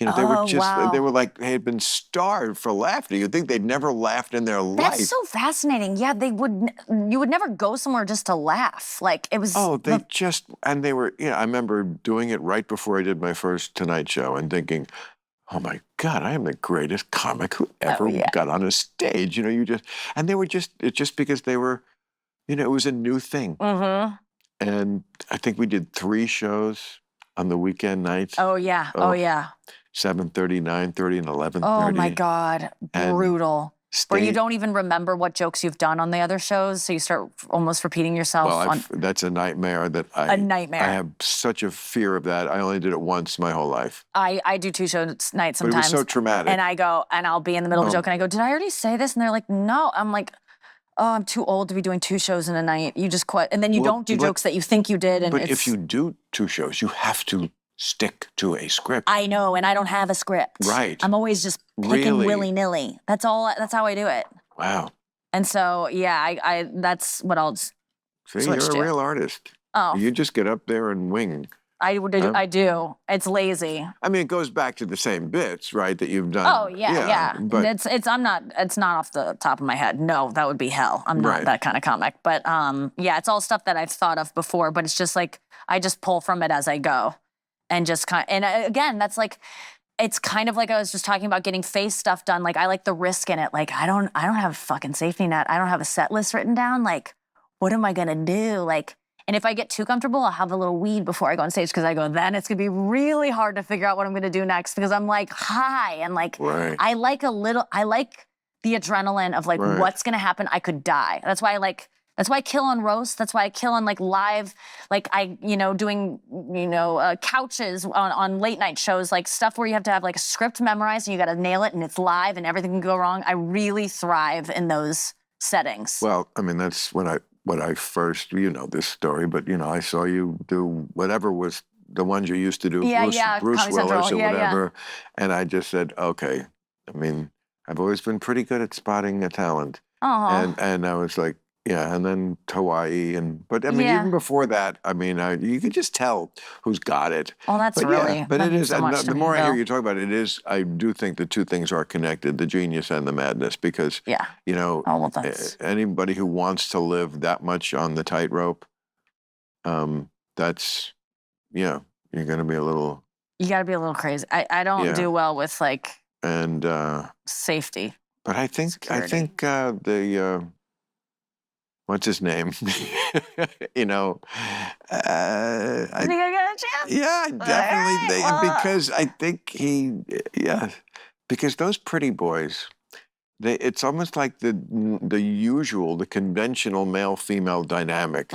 They were just, they were like, they had been starved for laughter. You'd think they'd never laughed in their life.
That's so fascinating. Yeah, you would never go somewhere just to laugh. Like it was.
Oh, and they were, I remember doing it right before I did my first Tonight Show and thinking, oh my God, I am the greatest comic who ever got on a stage. And they were it's just because they were, it was a new thing.
Mm-hmm.
And I think we did 3 shows on the weekend nights.
Oh yeah. Oh yeah.
7:30, 9:30, and 11:30.
Oh my God, brutal. Where you don't even remember what jokes you've done on the other shows, so you start almost repeating yourself.
Well, that's a nightmare.
A nightmare.
I have such a fear of that. I only did it once my whole life.
I do 2 shows nights sometimes.
But it was so traumatic.
And I go, and I'll be in the middle of a joke, and I go, did I already say this? And they're like, no. I'm like, oh, I'm too old to be doing 2 shows in a night. You just quit, and then you don't do jokes that you think you did. And
but if you do 2 shows, you have to stick to a script.
I know, and I don't have a script.
Right.
I'm always just picking willy-nilly. That's all. That's how I do it.
Wow.
And so, I that's what I'll
See, you're a real artist.
Oh.
You just get up there and wing.
I do. It's lazy.
I mean, it goes back to the same bits, right, that you've done.
Oh, yeah.
But
it's not off the top of my head. No, that would be hell. I'm not that kind of comic. But it's all stuff that I've thought of before, but it's just like I just pull from it as I go. And just again, that's like, it's kind of like I was just talking about getting face stuff done. Like I like the risk in it. Like I don't have a fucking safety net. I don't have a set list written down. Like, what am I gonna do? Like, and if I get too comfortable, I'll have a little weed before I go on stage because I go, then it's gonna be really hard to figure out what I'm gonna do next because I'm like high and like I like the adrenaline of like what's gonna happen. I could die. That's why I kill on roast. That's why I kill on like live, like doing, couches on late night shows, like stuff where you have to have like a script memorized and you got to nail it and it's live and everything can go wrong. I really thrive in those settings.
Well, I mean, that's when I first, this story, but I saw you do whatever was the ones you used to do, Bruce Willis or whatever. And I just said, okay, I mean, I've always been pretty good at spotting a talent. And I was like, and then Hawaii, but I mean, even before that, I mean, you could just tell who's got it.
Oh, but
it is.
So
the more I hear you talk about it, I do think the 2 things are connected: the genius and the madness. Because anybody who wants to live that much on the tightrope, that's you're going to be a little.
You got to be a little crazy. I don't do well with like safety.
But I think the. What's his name?
I think I got a chance.
Yeah, definitely. Because I think because those pretty boys, it's almost like the usual, the conventional male-female dynamic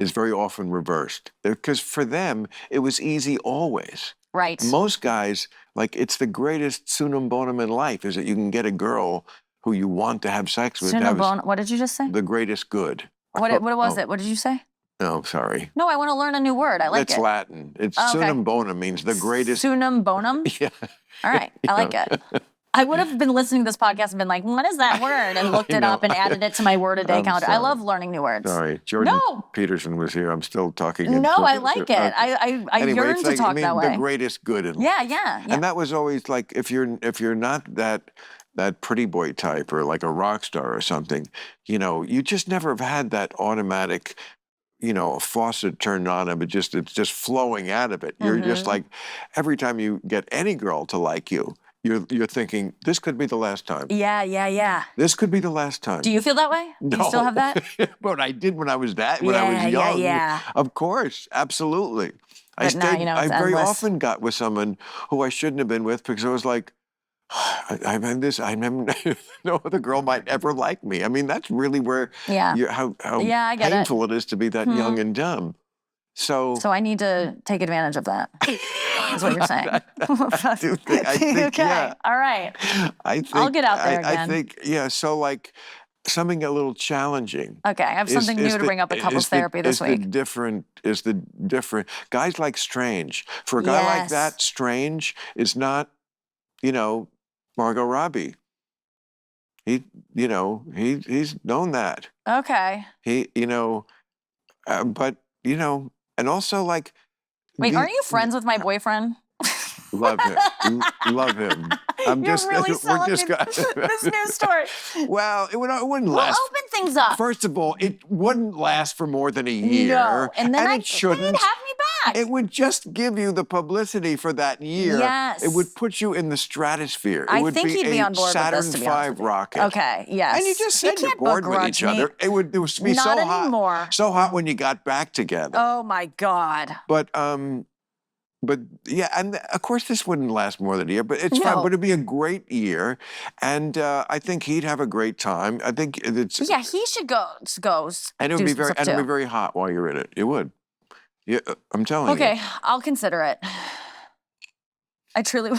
is very often reversed. Because for them, it was easy always.
Right.
Most guys, like, it's the greatest sunum bonum in life is that you can get a girl who you want to have sex with.
What did you just say?
The greatest good.
What was it? What did you say?
No, sorry.
No, I want to learn a new word. I like it.
It's Latin. It's sunum bonum means the greatest.
Sunum bonum?
Yeah.
All right. I like it. I would have been listening to this podcast and been like, what is that word? And looked it up and added it to my word a day calendar.
Sorry.
I love learning new words.
Sorry, Jordan Peterson was here. I'm still talking.
No, I like it. I yearn to talk that way.
The greatest good in life.
Yeah.
And that was always like, if you're not that pretty boy type or like a rock star or something, you just never have had that automatic, a faucet turned on and it's just flowing out of it. You're just like, every time you get any girl to like you, you're thinking, this could be the last time.
Yeah.
This could be the last time.
Do you feel that way?
No.
Do you still have that?
But I did when I was young.
Yeah.
Of course, absolutely.
But now,
I very
endless.
often got with someone who I shouldn't have been with because I was like, no other girl might ever like me. I mean, that's really where how
I get
painful it is to be that young and dumb. So
I need to take advantage of that. Is what you're saying.
I think
okay.
Yeah.
All right. I'll get out there again.
I think, so like something a little challenging.
Okay, I have something new to bring up at couples therapy this week.
Is the different. Guys like strange. For a guy like that, strange is not, Margot Robbie. He's known that.
Okay.
But, and also like.
Wait, aren't you friends with my boyfriend?
Love him. Love him.
You're really selling this new story.
Well, it wouldn't last.
We'll open things up.
First of all, it wouldn't last for more than a year.
No, and then
it shouldn't.
They'd have me back.
It would just give you the publicity for that year.
Yes.
It would put you in the stratosphere.
I
It would
think
be
he'd be
a
on board
Saturn
with this, to be honest
V
with you.
rocket.
Okay, yes.
And you just said you're
can't
bored with each
begrudge me.
other. It would be
Not
so hot.
anymore.
So hot when you got back together.
Oh my God.
But yeah, and of course this wouldn't last more than a year, but it's fine. But it'd be a great year, and I think he'd have a great time. I think it's
he should go.
And it would be very hot while you're in it. It would. Yeah, I'm telling you.
Okay, I'll consider it. I truly.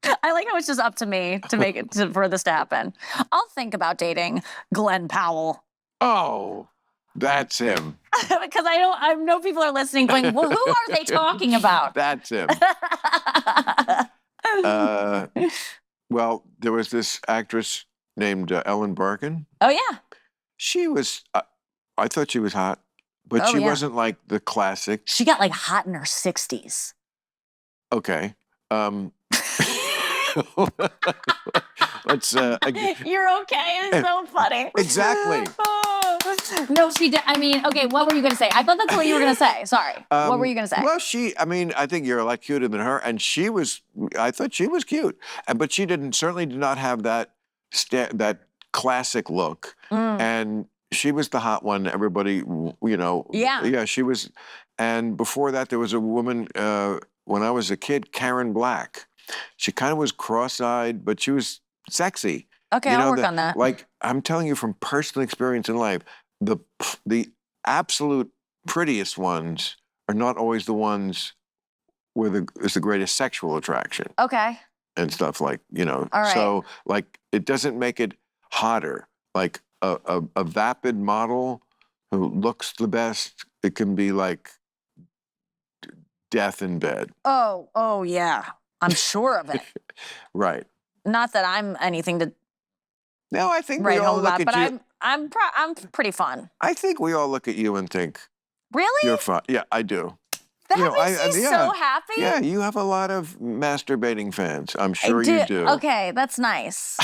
I like how it's just up to me to make it for this to happen. I'll think about dating Glenn Powell.
Oh. That's him.
Because I know people are listening going, well, who are they talking about?
That's him. Well, there was this actress named Ellen Barkin.
Oh, yeah.
She was, I thought she was hot, but she wasn't like the classic.
She got like hot in her 60s.
Okay. Let's.
You're okay. It's so funny.
Exactly.
No, she did. I mean, okay, what were you going to say? I thought that's what you were going to say. Sorry. What were you going to say?
Well, I think you're a lot cuter than her, and I thought she was cute, but she certainly did not have that classic look, and she was the hot one. Everybody, Yeah, she was. And before that, there was a woman, when I was a kid, Karen Black. She kind of was cross-eyed, but she was sexy.
Okay, I'll work on that.
Like, I'm telling you from personal experience in life, the absolute prettiest ones are not always the ones where there's the greatest sexual attraction.
Okay.
And stuff like, All
right.
So, like, it doesn't make it hotter. Like, a vapid model who looks the best, it can be like death in bed.
Oh, yeah. I'm sure of it.
Right.
Not that I'm anything to
No, I think
write
we all
home
look
about,
at you.
but I'm pretty fun.
I think we all look at you and think,
really?
You're fun. Yeah, I do.
That makes me so happy.
Yeah, you have a lot of masturbating fans. I'm sure you do.
Okay, that's nice.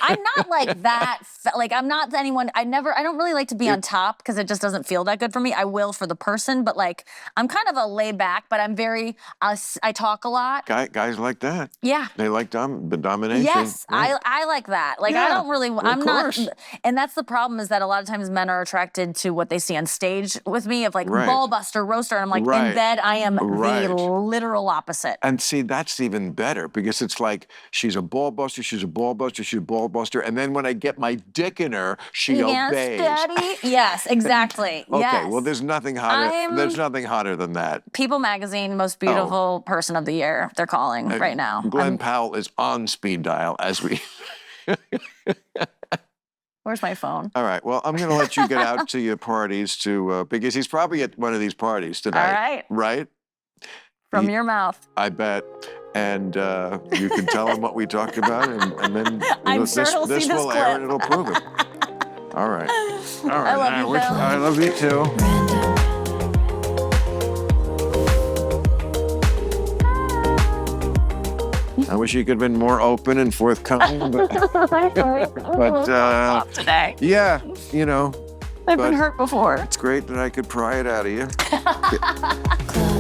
I'm not like that. Like, I'm not anyone. I don't really like to be on top because it just doesn't feel that good for me. I will for the person, but like, I'm kind of a laid back, but I'm very, I talk a lot.
Guys like that.
Yeah.
They like the domination.
Yes,
right?
I like that. Like,
Yeah,
I don't really, I'm
course.
not, and that's the problem is that a lot of times men are attracted to what they see on stage with me of like
Right.
ball buster, roaster, and I'm like,
Right.
in bed, I am
Right.
the literal opposite.
And see, that's even better because it's like, she's a ball buster, and then when I get my dick in her, she obeys.
Yes, Daddy. Yes, exactly.
Okay,
yes.
well, there's nothing hotter. There's nothing hotter than that.
People Magazine, most beautiful person of the year, they're calling right now.
Glenn Powell is on speed dial as we.
Where's my phone?
All right. Well, I'm going to let you get out to your parties because he's probably at one of these parties tonight.
All right.
Right?
From your mouth.
I bet. And you can tell him what we talked about, and then
I'm sure he'll see
this
this
will
clip.
air and it'll prove it. All right. All right.
I love you, Bill.
I love you too. I wish you could have been more open and forthcoming, but
Today.
yeah, you know,
I've been hurt before.
it's great that I could pry it out of you.
Close